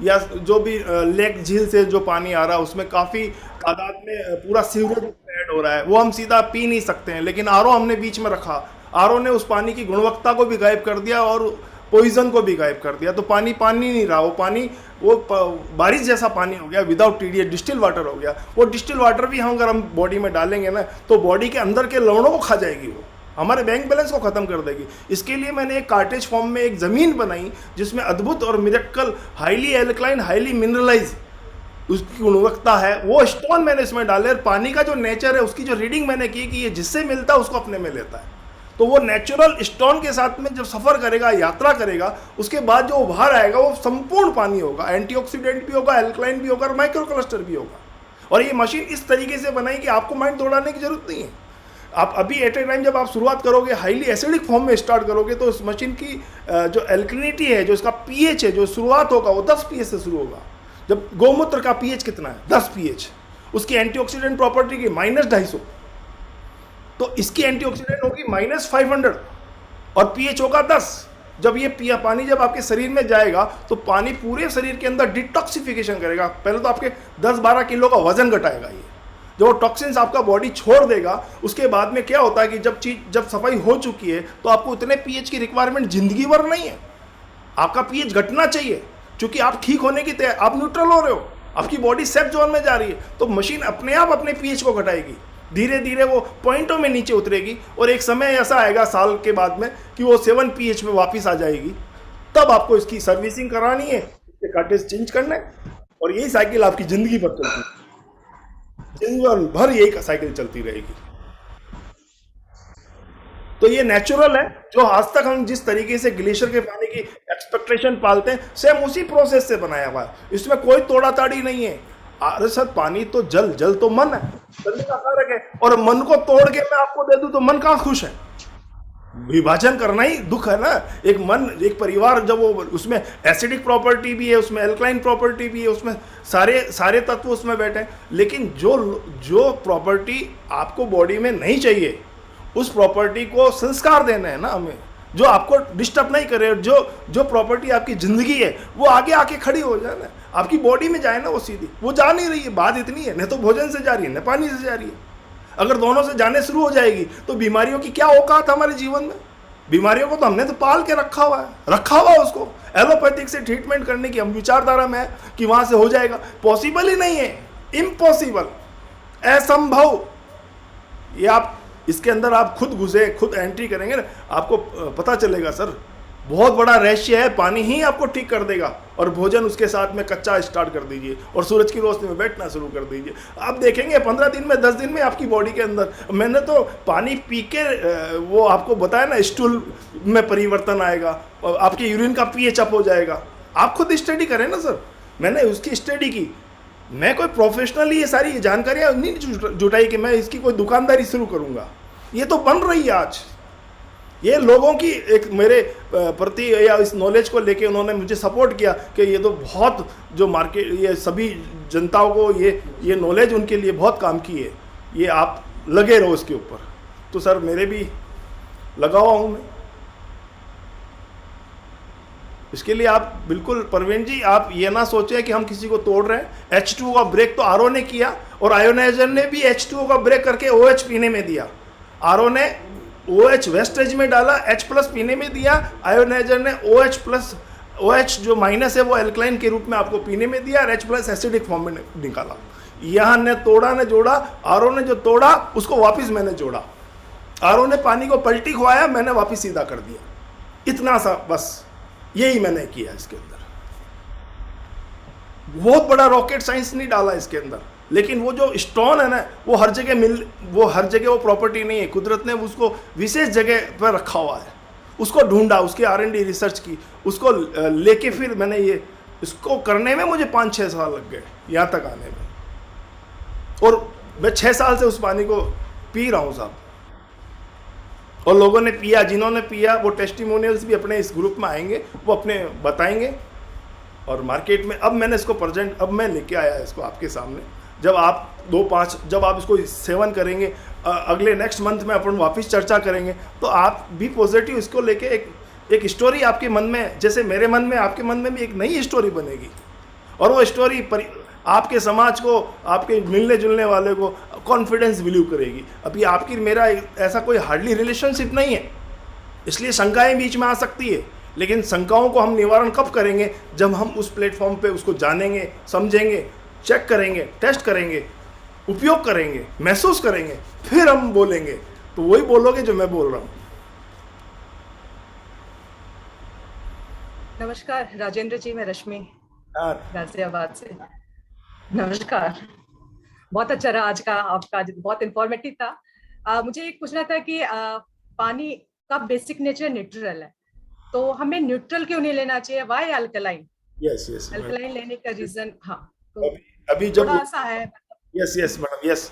या जो भी लेक झील से जो पानी आ रहा है उसमें काफ़ी तादाद में पूरा सीवरेज ऐड हो रहा है, वो हम सीधा पी नहीं सकते हैं। लेकिन आरओ हमने बीच में रखा, आरओ ने उस पानी की गुणवत्ता को भी गायब कर दिया और पॉइजन को भी गायब कर दिया। तो पानी पानी नहीं रहा, वो पानी बारिश जैसा पानी हो गया, विदाउट टीडीएस डिस्टिल वाटर हो गया। वो डिस्टिल वाटर भी हम अगर हम बॉडी में डालेंगे ना तो बॉडी के अंदर के लवणों को खा जाएगी, वो हमारे बैंक बैलेंस को ख़त्म कर देगी। इसके लिए मैंने एक कार्टेज फॉर्म में एक ज़मीन बनाई जिसमें अद्भुत और miracle highly alkaline highly mineralise उसकी गुणवत्ता है, वो स्टोन मैंने इसमें डाले। और पानी का जो नेचर है उसकी जो रीडिंग मैंने की कि ये जिससे मिलता है उसको अपने में लेता है। तो वो नेचुरल स्टोन के साथ में जब सफ़र करेगा, यात्रा करेगा, उसके बाद जो बाहर आएगा वो संपूर्ण पानी होगा, एंटीऑक्सीडेंट भी होगा, एल्कलाइन भी होगा और माइक्रो क्लस्टर भी होगा। और ये मशीन इस तरीके से बनाई कि आपको माइंड दौड़ाने की जरूरत नहीं है। आप अभी एट ए टाइम जब आप शुरुआत करोगे, हाईली एसिडिक फॉर्म में स्टार्ट करोगे, तो इस मशीन की जो एल्कलिनिटी है, जो इसका पीएच है, जो शुरुआत होगा वो 10 पीएच से शुरू होगा। जब गौमूत्र का पीएच कितना है? 10 पीएच। उसकी एंटीऑक्सीडेंट प्रॉपर्टी की -250, तो इसकी एंटीऑक्सीडेंट होगी -500 और पीएच होगा 10। जब ये पानी जब आपके शरीर में जाएगा तो पानी पूरे शरीर के अंदर डिटॉक्सिफिकेशन करेगा। पहले तो आपके 10-12 किलो का वजन घटाएगा ये, जो टॉक्सिन्स आपका बॉडी छोड़ देगा। उसके बाद में क्या होता है कि जब सफाई हो चुकी है तो आपको इतने पीएच की रिक्वायरमेंट जिंदगी भर नहीं है। आपका पीएच घटना चाहिए क्योंकि आप ठीक होने की तैयार, आप न्यूट्रल हो रहे हो, आपकी बॉडी सेफ जोन में जा रही है। तो मशीन अपने आप अपने पीएच को घटाएगी, धीरे धीरे वो पॉइंटों में नीचे उतरेगी और एक समय ऐसा आएगा साल के बाद में कि वो 7 पीएच में वापस आ जाएगी। तब आपको इसकी सर्विसिंग करानी है, कार्टेज चेंज करना है और यही साइकिल आपकी जिंदगी भर चलती है, जीवन भर यही साइकिल चलती रहेगी। तो ये नेचुरल है, जो आज तक हम जिस तरीके से ग्लेशियर के पानी की एक्सपेक्टेशन पालते हैं, सेम उसी प्रोसेस से बनाया हुआ है। इसमें कोई तोड़ा ताड़ी नहीं है। अरे सर, पानी तो जल, जल तो मन है, जल का कारक है, और मन को तोड़ के मैं आपको दे दूं तो मन कहाँ खुश है? विभाजन करना ही दुख है ना। एक मन, एक परिवार, जब वो उसमें एसिडिक प्रॉपर्टी भी है, उसमें एल्कलाइन प्रॉपर्टी भी है, उसमें सारे तत्व उसमें बैठे हैं, लेकिन जो प्रॉपर्टी आपको बॉडी में नहीं चाहिए उस प्रॉपर्टी को संस्कार देना है ना हमें, जो आपको डिस्टर्ब नहीं करे। और जो प्रॉपर्टी आपकी जिंदगी है वो आगे आके खड़ी हो जाए ना, आपकी बॉडी में जाए ना, वो सीधी वो जा नहीं रही है। बात इतनी है, न तो भोजन से जा रही है न पानी से जा रही है। अगर दोनों से जाने शुरू हो जाएगी तो बीमारियों की क्या औकात हमारे जीवन में? बीमारियों को तो हमने तो पाल के रखा हुआ है उसको एलोपैथिक से ट्रीटमेंट करने की हम विचारधारा में है कि वहां से हो जाएगा। पॉसिबल ही नहीं है, इम्पॉसिबल, असंभव। ये आप इसके अंदर आप खुद घुसे, खुद एंट्री करेंगे ना, आपको पता चलेगा सर, बहुत बड़ा रहस्य है। पानी ही आपको ठीक कर देगा और भोजन उसके साथ में कच्चा स्टार्ट कर दीजिए और सूरज की रोशनी में बैठना शुरू कर दीजिए। आप देखेंगे 15 दिन में, 10 दिन में आपकी बॉडी के अंदर, मैंने तो पानी पी के वो आपको बताया ना, स्टूल में परिवर्तन आएगा और आपके यूरिन का पीएच अप हो जाएगा। आप खुद स्टडी करें ना सर, मैंने उसकी स्टडी की। मैं कोई प्रोफेशनली ये सारी जानकारियाँ नहीं जुटाई कि मैं इसकी कोई दुकानदारी शुरू करूँगा। ये तो बन रही है आज। ये लोगों की एक मेरे प्रति या इस नॉलेज को लेके उन्होंने मुझे सपोर्ट किया कि ये तो बहुत, जो मार्केट, ये सभी जनताओं को ये नॉलेज उनके लिए बहुत काम की है, ये आप लगे रहो इसके ऊपर। तो सर मेरे भी लगा हुआ हूँ मैं इसके लिए। आप बिल्कुल परवीन जी, आप ये ना सोचें कि हम किसी को तोड़ रहे हैं। H2O का ब्रेक तो आरओ ने किया और आयोनाइजर ने भी H2O का ब्रेक करके OH पीने में दिया। आरओ ने OH वेस्टेज में डाला, H+ पीने में दिया, आयोनाइजर ने OH जो माइनस है वो एल्कलाइन के रूप में आपको पीने में दिया और H+ एसिडिक फॉर्म में निकाला। यहाँ ने तोड़ा ने जोड़ा, आरओ ने जो तोड़ा उसको वापस मैंने जोड़ा। आरओ ने पानी को पलटी खुआया, मैंने वापस सीधा कर दिया। इतना सा बस, यही मैंने किया इसके अंदर। बहुत बड़ा रॉकेट साइंस नहीं डाला इसके अंदर, लेकिन वो जो स्टोन है ना, वो हर जगह वो प्रॉपर्टी नहीं है। कुदरत ने उसको विशेष जगह पर रखा हुआ है, उसको ढूंढा, उसके R&D रिसर्च की, उसको लेके फिर मैंने ये इसको करने में मुझे 5-6 साल लग गए यहाँ तक आने में। और मैं 6 साल से उस पानी को पी रहा हूँ साहब। और लोगों ने पिया, जिन्होंने पिया वो टेस्टिमोनियल्स भी अपने इस ग्रुप में आएंगे, वो अपने बताएंगे। और मार्केट में अब मैंने इसको अब मैं लेके आया इसको आपके सामने। जब आप 2-5 जब आप इसको सेवन करेंगे, अगले नेक्स्ट मंथ में अपन वापस चर्चा करेंगे, तो आप भी पॉजिटिव इसको लेके एक स्टोरी आपके मन में, जैसे मेरे मन में, आपके मन में भी एक नई स्टोरी बनेगी। और वो स्टोरी आपके समाज को, आपके मिलने जुलने वाले को कॉन्फिडेंस बिलीव करेगी। अभी आपकी मेरा ऐसा कोई हार्डली रिलेशनशिप नहीं है, इसलिए शंकाएं बीच में आ सकती है, लेकिन शंकाओं को हम निवारण कब करेंगे? जब हम उस प्लेटफॉर्म पे उसको जानेंगे, समझेंगे, चेक करेंगे, टेस्ट करेंगे, उपयोग करेंगे, महसूस करेंगे, फिर हम बोलेंगे। तो वही बोलोगे जो मैं बोल रहा हूँ। नमस्कार राजेंद्र जी, मैं रश्मि हाँ, गाजियाबाद से। नमस्कार, बहुत अच्छा रहा आज का आपका, बहुत इंफॉर्मेटिव था। मुझे एक पूछना था कि पानी का बेसिक नेचर न्यूट्रल है, तो हमें न्यूट्रल क्यों नहीं लेना चाहिए? Y alkaline? यस अल्कलाइन लेने का रीजन? हाँ, तो अभी जब थोड़ा सा है। Yes madam, yes.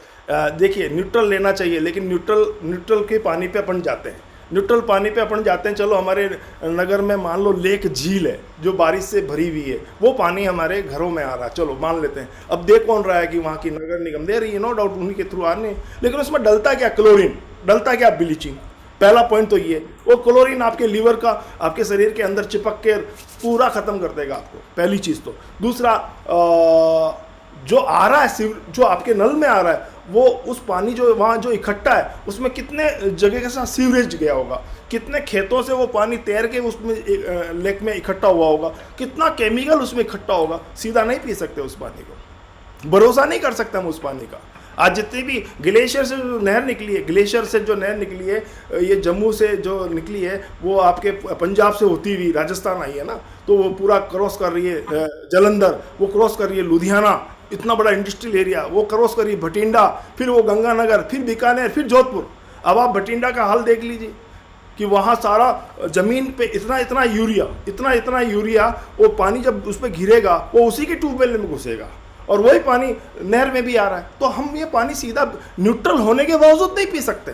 देखिए, न्यूट्रल लेना चाहिए, लेकिन न्यूट्रल के पानी पे अपन जाते हैं, न्यूट्रल पानी पे अपन जाते हैं। चलो हमारे नगर में मान लो लेक झील है जो बारिश से भरी हुई है, वो पानी हमारे घरों में आ रहा है, चलो मान लेते हैं। अब देख कौन रहा है कि वहाँ की नगर निगम दे रही है, नो डाउट उन्हीं के थ्रू आने, लेकिन उसमें डलता क्या? क्लोरीन डलता क्या? ब्लीचिंग। पहला पॉइंट तो ये, वो क्लोरीन आपके लीवर का, आपके शरीर के अंदर चिपक के पूरा खत्म कर देगा आपको, पहली चीज़ तो। दूसरा, जो आ रहा है, जो आपके नल में आ रहा है, वो उस पानी जो वहाँ जो इकट्ठा है, उसमें कितने जगह के साथ सीवरेज गया होगा, कितने खेतों से वो पानी तैर के उसमें लेक में इकट्ठा हुआ होगा, कितना केमिकल उसमें इकट्ठा होगा। सीधा नहीं पी सकते उस पानी को, भरोसा नहीं कर सकते हम उस पानी का। आज जितनी भी ग्लेशियर से जो नहर निकली है, ग्लेशियर से जो नहर निकली है, ये जम्मू से जो निकली है, वो आपके पंजाब से होती हुई राजस्थान आई है ना, तो वो पूरा क्रॉस कर रही है जलंधर, वो क्रॉस कर रही है लुधियाना, इतना बड़ा इंडस्ट्रियल एरिया, वो क्रॉस करी भटिंडा, फिर वो गंगानगर, फिर बीकानेर, फिर जोधपुर। अब आप भटिंडा का हाल देख लीजिए कि वहाँ सारा ज़मीन पे इतना यूरिया, वो पानी जब उस पर गिरेगा वो उसी के ट्यूबवेल में घुसेगा, और वही पानी नहर में भी आ रहा है। तो हम ये पानी सीधा न्यूट्रल होने के बावजूद नहीं पी सकते।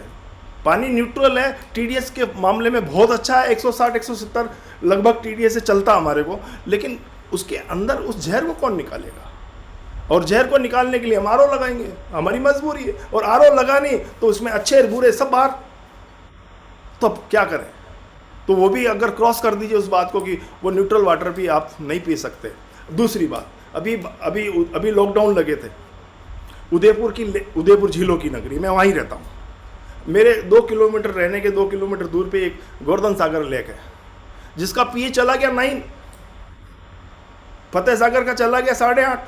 पानी न्यूट्रल है, TDS के मामले में बहुत अच्छा है, 160-170 लगभग TDS से चलता हमारे को, लेकिन उसके अंदर उस जहर को कौन निकालेगा? और जहर को निकालने के लिए हम RO लगाएंगे, हमारी मजबूरी है, और RO लगानी तो उसमें अच्छे बुरे सब बाहर, तो अब क्या करें? तो वो भी अगर क्रॉस कर दीजिए उस बात को कि वो न्यूट्रल वाटर भी आप नहीं पी सकते। दूसरी बात, अभी लॉकडाउन लगे थे, उदयपुर झीलों की नगरी, मैं वहीं रहता हूँ। मेरे 2 किलोमीटर रहने के 2 किलोमीटर दूर पे एक गोवर्धन सागर लेक है, जिसका pH चला गया 9, फतेह सागर का चला गया 8.5,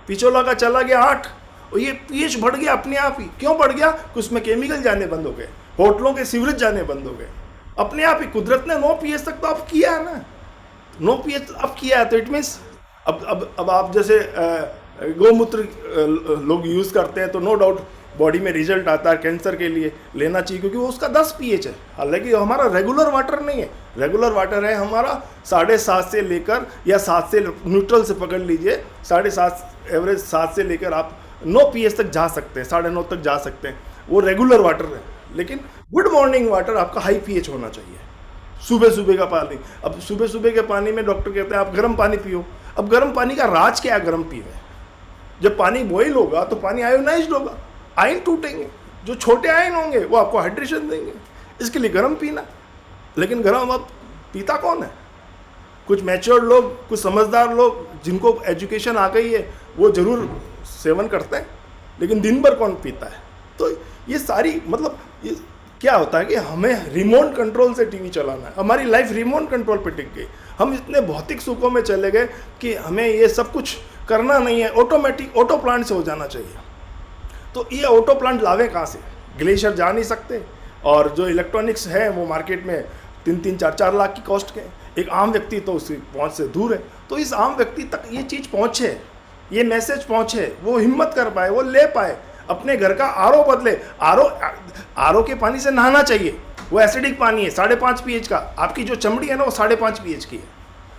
पिछोला का चला गया 8, और ये pH बढ़ गया अपने आप ही। क्यों बढ़ गया? कि उसमें केमिकल जाने बंद हो गए, होटलों के सीवरेज जाने बंद हो गए, अपने आप ही। कुदरत ने 9 pH तक तो अब किया है ना, 9 pH अब किया है, तो इट मीन्स अब आप जैसे गौमूत्र लोग यूज़ करते हैं, तो नो डाउट बॉडी में रिजल्ट आता है, कैंसर के लिए लेना चाहिए, क्योंकि वो उसका 10 pH है। हालांकि हमारा रेगुलर वाटर नहीं है, रेगुलर वाटर है हमारा 7.5 से लेकर, या 7 से न्यूट्रल से पकड़ लीजिए, 7.5 एवरेज, 7 से लेकर आप 9 pH तक जा सकते हैं, 9.5 तक जा सकते हैं, वो रेगुलर वाटर है। लेकिन गुड मॉर्निंग वाटर आपका हाई pH होना चाहिए, सुबह का पानी। अब सुबह के पानी में डॉक्टर कहते हैं आप गर्म पानी पियो। अब गर्म पानी का राज क्या है? गर्म पीवे, जब पानी बॉईल होगा तो पानी आयोनाइज्ड होगा, आयन टूटेंगे, जो छोटे आयन होंगे वो आपको हाइड्रेशन देंगे, इसके लिए गर्म पीना। लेकिन गर्म अब पीता कौन है? कुछ मैच्योर लोग, कुछ समझदार लोग जिनको एजुकेशन आ गई है, वो जरूर सेवन करते हैं, लेकिन दिन भर कौन पीता है? तो ये सारी मतलब ये क्या होता है कि हमें रिमोट कंट्रोल से टीवी चलाना है, हमारी लाइफ रिमोट कंट्रोल पे टिक गई, हम इतने भौतिक सुखों में चले गए कि हमें ये सब कुछ करना नहीं है, ऑटोमेटिक ऑटो प्लांट से हो जाना चाहिए। तो ये ऑटो प्लांट लावे कहाँ से? ग्लेशियर जा नहीं सकते, और जो इलेक्ट्रॉनिक्स है वो मार्केट में 3-3, 4-4 लाख की कॉस्ट के, एक आम व्यक्ति तो उसकी पहुँच से दूर है। तो इस आम व्यक्ति तक ये चीज़ पहुँचे, ये मैसेज पहुँचे, वो हिम्मत कर पाए, वो ले पाए, अपने घर का RO बदले। RO के पानी से नहाना चाहिए, वो एसिडिक पानी है 5.5 pH का, आपकी जो चमड़ी है ना वो 5.5 pH की है,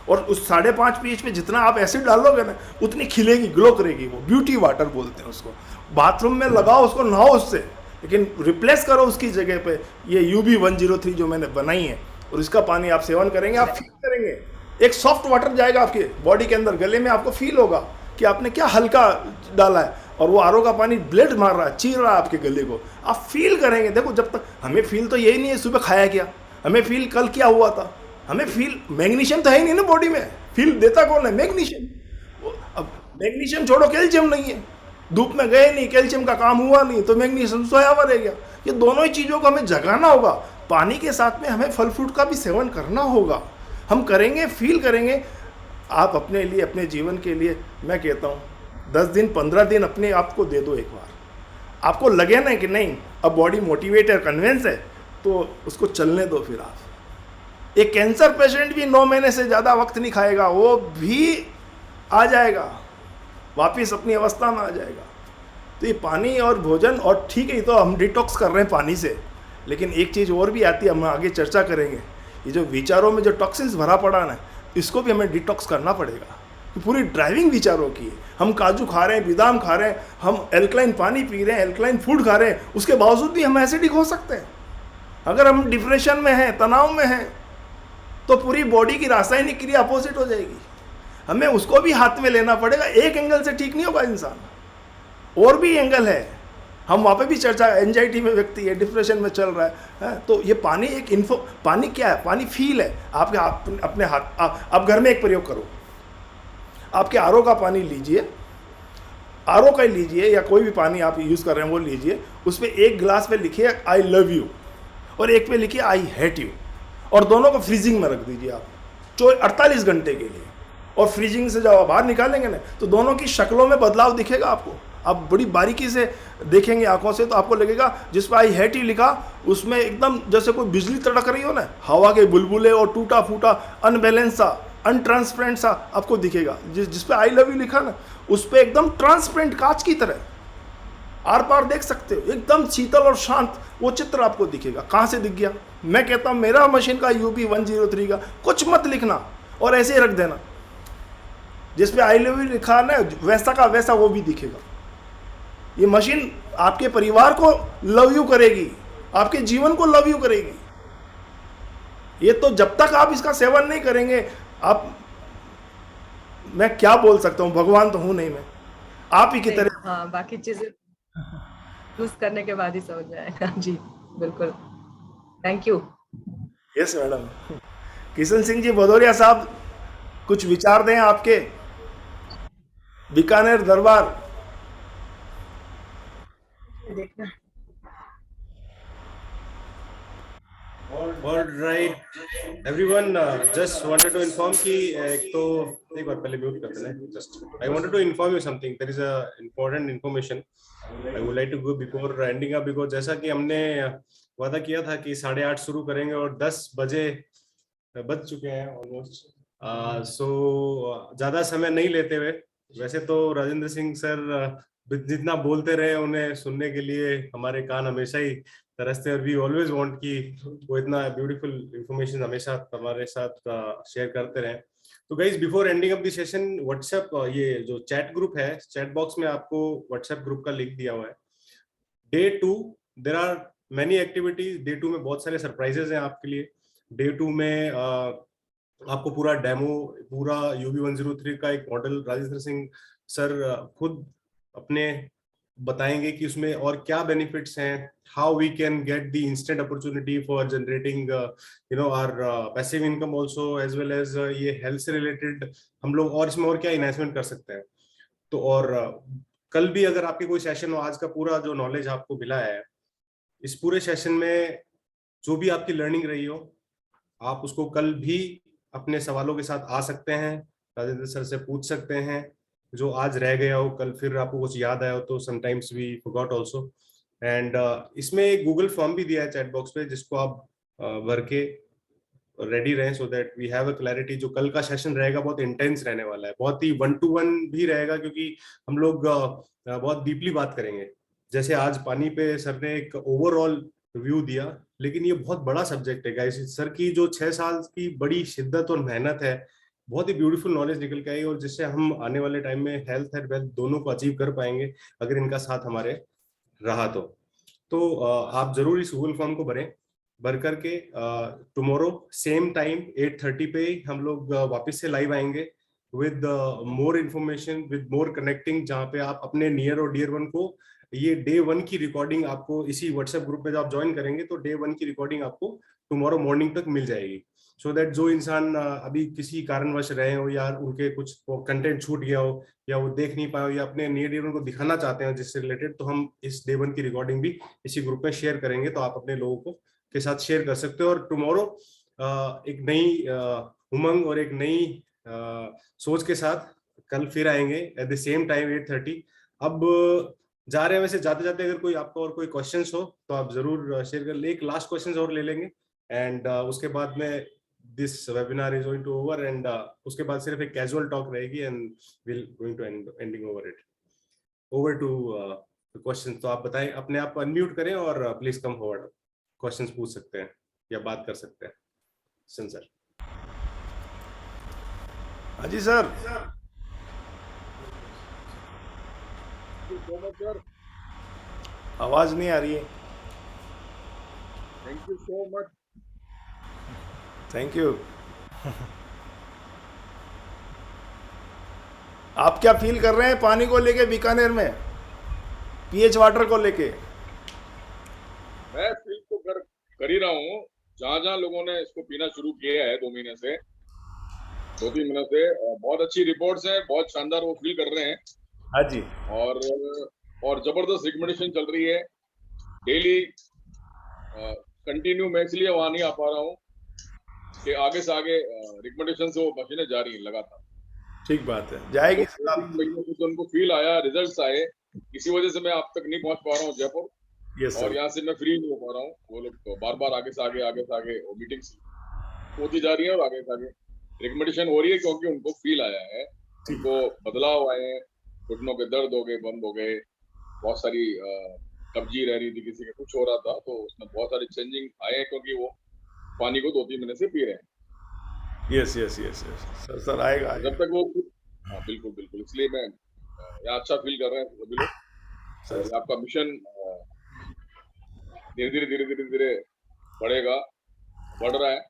और उस 5.5 pH में जितना आप एसिड डालोगे ना उतनी खिलेगी, ग्लो करेगी, वो ब्यूटी वाटर बोलते हैं उसको। बाथरूम में लगाओ उसको, नहाओ उससे, लेकिन रिप्लेस करो उसकी जगह पे ये UB103 जो मैंने बनाई है, और इसका पानी आप सेवन करेंगे, आप फील करेंगे, एक सॉफ्ट वाटर जाएगा आपके बॉडी के अंदर, गले में आपको फील होगा कि आपने क्या हल्का डाला है, और वो RO का पानी ब्लेड मार रहा है, चीर रहा है आपके गले को, आप फील करेंगे। देखो, जब तक हमें फील तो यही नहीं है सुबह खाया क्या, हमें फील कल क्या हुआ था, हमें फील, मैग्नीशियम तो है ही नहीं ना बॉडी में, फील देता कौन है? मैग्नीशियम। अब मैग्नीशियम छोड़ो, कैल्शियम नहीं है, धूप में गए नहीं, कैल्शियम का काम हुआ नहीं, तो मैग्नीशियम सोया हुआ रह गया। ये दोनों ही चीज़ों को हमें जगाना होगा, पानी के साथ में हमें फल फ्रूट का भी सेवन करना होगा। हम करेंगे, फील करेंगे। आप अपने लिए, अपने जीवन के लिए मैं कहता हूँ 10 दिन 15 दिन अपने आप को दे दो एक बार। आपको लगे ना कि नहीं अब बॉडी मोटिवेट है, कन्विंस है, तो उसको चलने दो। फिर आप एक कैंसर पेशेंट भी 9 महीने से ज़्यादा वक्त नहीं खाएगा, वो भी आ जाएगा, वापिस अपनी अवस्था में आ जाएगा। तो ये पानी और भोजन, और ठीक है, तो हम डिटॉक्स कर रहे हैं पानी से, लेकिन एक चीज़ और भी आती है, हम आगे चर्चा करेंगे। ये जो विचारों में जो टॉक्सिन्स भरा पड़ा ना, इसको भी हमें डिटॉक्स करना पड़ेगा। कि पूरी ड्राइविंग विचारों की है। हम काजू खा रहे हैं, बादाम खा रहे हैं, हम एल्कलाइन पानी पी रहे हैं, एल्कलाइन फूड खा रहे हैं, उसके बावजूद भी हम एसिडिक हो सकते हैं। अगर हम डिप्रेशन में हैं, तनाव में हैं, तो पूरी बॉडी की रासायनिक क्रिया अपोजिट हो जाएगी। हमें उसको भी हाथ में लेना पड़ेगा। एक एंगल से ठीक नहीं होगा इंसान, और भी एंगल है। हम वहाँ पे भी चर्चा, एंजाइटी में व्यक्ति है, डिप्रेशन में चल रहा है, तो ये पानी एक पानी क्या है? पानी फील है। आपके अपने हाथ, आप घर में एक प्रयोग करो, आपके आरओ का पानी लीजिए, आरओ का लीजिए या कोई भी पानी आप यूज़ कर रहे हैं वो लीजिए, उस पर एक गिलास पे लिखिए आई लव यू और एक पे लिखिए आई हेट यू, और दोनों को फ्रीजिंग में रख दीजिए आप 48 घंटे के लिए। और फ्रीजिंग से जब आप बाहर निकालेंगे ना, तो दोनों की शक्लों में बदलाव दिखेगा आपको। आप बड़ी बारीकी से देखेंगे आंखों से, तो आपको लगेगा जिस पर आई हेट यू लिखा, उसमें एकदम जैसे कोई बिजली तड़क रही हो ना, हवा के बुलबुले और टूटा फूटा अनबैलेंस सा, अनट्रांसपेरेंट सा आपको दिखेगा। जिस पे आई लव यू लिखा ना, उस पर एकदम ट्रांसपेरेंट कांच की तरह आर पार देख सकते हो, एकदम शीतल और शांत वो चित्र आपको दिखेगा। कहाँ से दिख गया? मैं कहता हूँ मेरा मशीन का UP 103 का कुछ मत लिखना और ऐसे ही रख देना, जिस पे आई लव यू लिखा ना वैसा का वैसा वो भी दिखेगा। ये मशीन आपके परिवार को लव यू करेगी, आपके जीवन को लव यू करेगी। ये तो जब तक आप इसका सेवन नहीं करेंगे, आप, मैं क्या बोल सकता हूँ, भगवान तो हूं नहीं मैं, आप ही की तरह। हाँ, बाकी चीजें यूज करने के बाद ही समझ में आएगा। जी बिल्कुल, thank you. Yes madam. Kishan Singh ji Bhadauria साहब, कुछ विचार दें आपके, बीकानेर दरबार। All right, everyone, just wanted to inform कि एक तो एक बार पहले म्यूट करते हैं। Just I wanted to inform you something. There is a important information I would like to go before ending up, because जैसा कि हमने वादा किया था कि 8:30 शुरू करेंगे और 10 बजे बज चुके हैं ऑलमोस्ट। सो ज्यादा समय नहीं लेते हुए, वैसे तो राजेंद्र सिंह सर जितना बोलते रहे, उन्हें सुनने के लिए हमारे कान हमेशा ही तरसते, और वी ऑलवेज वांट कि वो इतना ब्यूटीफुल इंफॉर्मेशन हमेशा हमारे साथ शेयर करते रहें। तो guys, before ending of the session, WhatsApp, ये जो चैट ग्रुप है, चैट बॉक्स में आपको व्हाट्सएप ग्रुप का लिंक दिया हुआ है। Day 2 there are many activities. Day 2 में बहुत सारे सरप्राइजेज हैं आपके लिए। डे 2 में आपको पूरा डेमो, पूरा UB 103 का एक मॉडल राजेंद्र सिंह सर खुद अपने बताएंगे कि उसमें और क्या बेनिफिट्स हैं, how we can get the instant opportunity for generating our passive income also, as well as ये हेल्थ से रिलेटेड हम लोग और इसमें और क्या इन्वेस्टमेंट कर सकते हैं। तो और कल भी अगर आपके कोई सेशन हो, आज का पूरा जो नॉलेज आपको मिला है, इस पूरे सेशन में जो भी आपकी लर्निंग रही हो, आप उसको कल भी अपने सवालों के साथ आ सकते हैं, राजेंद्र सर से पूछ सकते हैं। जो आज रह गया हो, कल फिर आपको कुछ याद आया हो तो sometimes we forgot also. And इसमें एक गूगल फॉर्म भी दिया है चैट बॉक्स पे, जिसको आप भर के रेडी रहें, so that we have a clarity. जो कल का सेशन रहेगा बहुत इंटेंस रहने वाला है, बहुत ही 1-to-1 भी रहेगा, क्योंकि हम लोग बहुत डीपली बात करेंगे। जैसे आज पानी पे सर ने एक ओवरऑल व्यू दिया, लेकिन ये बहुत बड़ा सब्जेक्ट है गाइस। सर की जो 6 साल की बड़ी शिद्दत और मेहनत है, बहुत ही ब्यूटीफुल नॉलेज निकल के आई, और जिससे हम आने वाले टाइम में हेल्थ एंड वेल्थ दोनों को अचीव कर पाएंगे, अगर इनका साथ हमारे रहा तो आप जरूर इस गूगल फॉर्म को भरें। भर करके टुमारो सेम टाइम 8:30 पे हम लोग वापस से लाइव आएंगे with more information, with more connecting, जहाँ पे आप अपने नियर और डियर वन को, ये डे 1 की रिकॉर्डिंग आपको इसी व्हाट्सएप ग्रुप में जब आप ज्वाइन करेंगे, तो डे 1 की रिकॉर्डिंग आपको टुमारो मॉर्निंग तक मिल जाएगी। सो दैट जो इंसान अभी किसी कारणवश रहे हो, या उनके कुछ कंटेंट छूट गया हो, या वो देख नहीं पाए हो, या अपने नियर डियर को दिखाना चाहते हैं जिससे रिलेटेड, तो हम इस डे 1 की रिकॉर्डिंग भी इसी ग्रुप में शेयर करेंगे, तो आप अपने लोगों को के साथ शेयर कर सकते हो। और टुमारो एक नई उमंग और एक नई सोच के साथ कल फिर आएंगे एट द सेम टाइम 8:30। अब जा रहे हैं, वैसे जाते जाते अगर कोई आपका और कोई क्वेश्चंस हो तो आप जरूर शेयर कर ले। एक लास्ट क्वेश्चन और ले लेंगे एंड उसके बाद में this webinar is going to over and उसके बाद सिर्फ एक कैजुअल टॉक रहेगी and will going to ending over it. Over to question. तो आप बताएं, अपने आप को अनम्यूट करें और प्लीज कम फॉरवर्ड, क्वेश्चंस पूछ सकते हैं या बात कर सकते हैं। सर। हाँ जी सर। सर, आवाज नहीं आ रही है। Thank you so much. Thank you. आप क्या फील कर रहे हैं पानी को लेके बीकानेर में, पीएच वाटर को लेके? मैं फील तो कर ही रहा हूँ। जहाँ जहाँ लोगों ने इसको पीना शुरू किया है 2 महीने से, 2-3 महीने से, बहुत अच्छी रिपोर्ट्स हैं, बहुत शानदार वो फील कर रहे हैं। हाँ जी। और जबरदस्त रिकमेंडेशन चल रही है डेली कंटिन्यू। मैं इसलिए वहां नहीं आ पा रहा हूँ कि आगे से आगे रिकमेंडेशन से वो मशीनें जा रही हैं लगातार। ठीक बात है, जाएगी। तो उनको फील आया, रिजल्ट्स आए, इसी वजह से मैं आप तक नहीं पहुंच पा रहा हूँ जयपुर। यस और यहाँ से मैं फ्री नहीं हो पा रहा हूँ। वो लोग तो बार बार आगे से आगे मीटिंग्स होती जा रही है और आगे से आगे रिकमेंडेशन हो रही है, क्योंकि उनको फील आया है, उनको बदलाव आए हैं, घुटनों के दर्द हो गए, बंद हो गए, बहुत सारी कब्जी रह रही थी, किसी का कुछ हो रहा था, तो उसमें बहुत सारे चेंजिंग आए हैं, क्योंकि वो पानी को 2-3 महीने से पी रहे हैं। यस यस यस सर आएगा। जब तक वो हाँ बिल्कुल, इसलिए मैं यहाँ अच्छा फील कर रहे हैं सभी लोग। आपका मिशन धीरे धीरे बढ़ रहा है।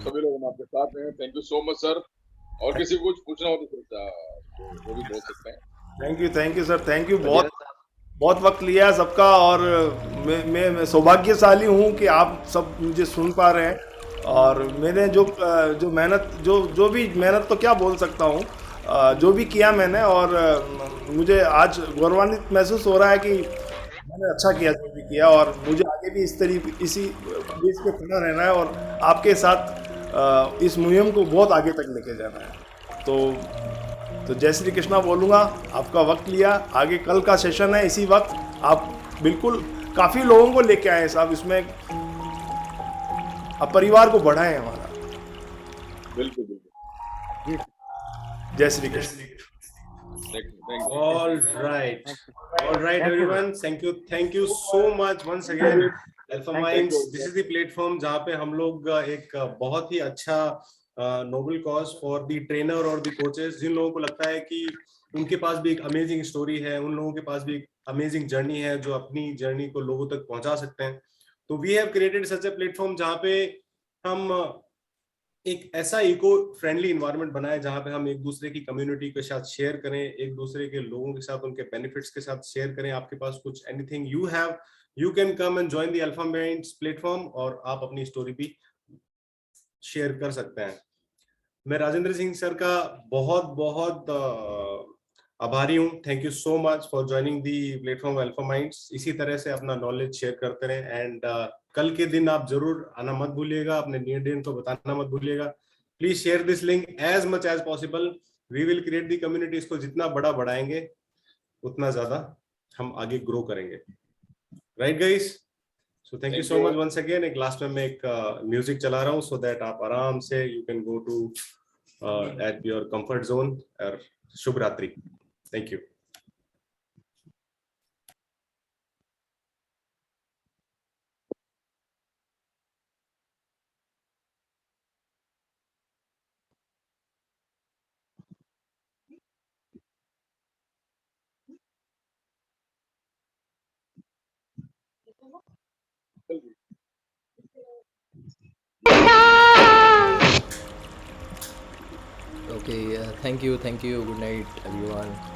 सभी लोग हम आपके साथ हैं। Thank you so much sir. और किसी को कुछ पूछना हो तो वो भी बोल सकते हैं। Thank you sir, thank you. बहुत वक्त लिया है सबका, और मैं सौभाग्यशाली हूँ कि आप सब मुझे सुन पा रहे हैं। और मैंने जो मेहनत जो भी मेहनत तो क्या बोल सकता हूँ, जो भी किया मैंने, और मुझे आज गौरवान्वित महसूस हो रहा है कि मैंने अच्छा किया जो भी किया, और मुझे आगे भी इसी बेस पे खड़ा रहना है और आपके साथ इस मुहिम को बहुत आगे तक लेके जाना है। तो जय श्री कृष्णा बोलूँगा। आपका वक्त लिया, आगे कल का सेशन है इसी वक्त। आप बिल्कुल काफ़ी लोगों को लेके आए साहब इसमें, अब परिवार को बढ़ाएं हमारा। बिल्कुल। जय Shri Krishna. All right everyone, thank you so much once again Alpha Minds। this is the platform जहाँ पे हम लोग एक बहुत ही अच्छा noble cause for the trainer और द कोचेस, जिन लोगों को लगता है कि उनके पास भी एक अमेजिंग स्टोरी है, उन लोगों के पास भी एक अमेजिंग जर्नी है, जो अपनी जर्नी को लोगों तक पहुंचा सकते हैं। तो we have created such a platform जहाँ पे हम एक ऐसा इको फ्रेंडली इन्वायरमेंट बनाए जहां पे हम एक दूसरे की कम्युनिटी के साथ शेयर करें, एक दूसरे के लोगों के साथ उनके बेनिफिट्स के साथ शेयर करें। आपके पास कुछ anything you have, you can come and join the alpha minds platform और आप अपनी स्टोरी भी शेयर कर सकते हैं। मैं राजेंद्र सिंह सर का बहुत आभारी हूँ। Thank you so much for joining the platform alpha minds. इसी तरह से अपना नॉलेज शेयर करते रहें एंड कल के दिन आप जरूर आना मत भूलिएगा, अपने नियर डियर को बताना मत भूलिएगा। Please share this link as much as possible. We will create the community. इसको जितना बड़ा बढ़ाएंगे उतना ज्यादा हम आगे ग्रो करेंगे। Right guys? So thank you so much once again. एक लास्ट में मैं एक म्यूजिक चला रहा हूँ सो दैट आप आराम से you can go to at your comfort zone. और शुभ रात्रि। Thank you. Okay, thank you. Good night, everyone.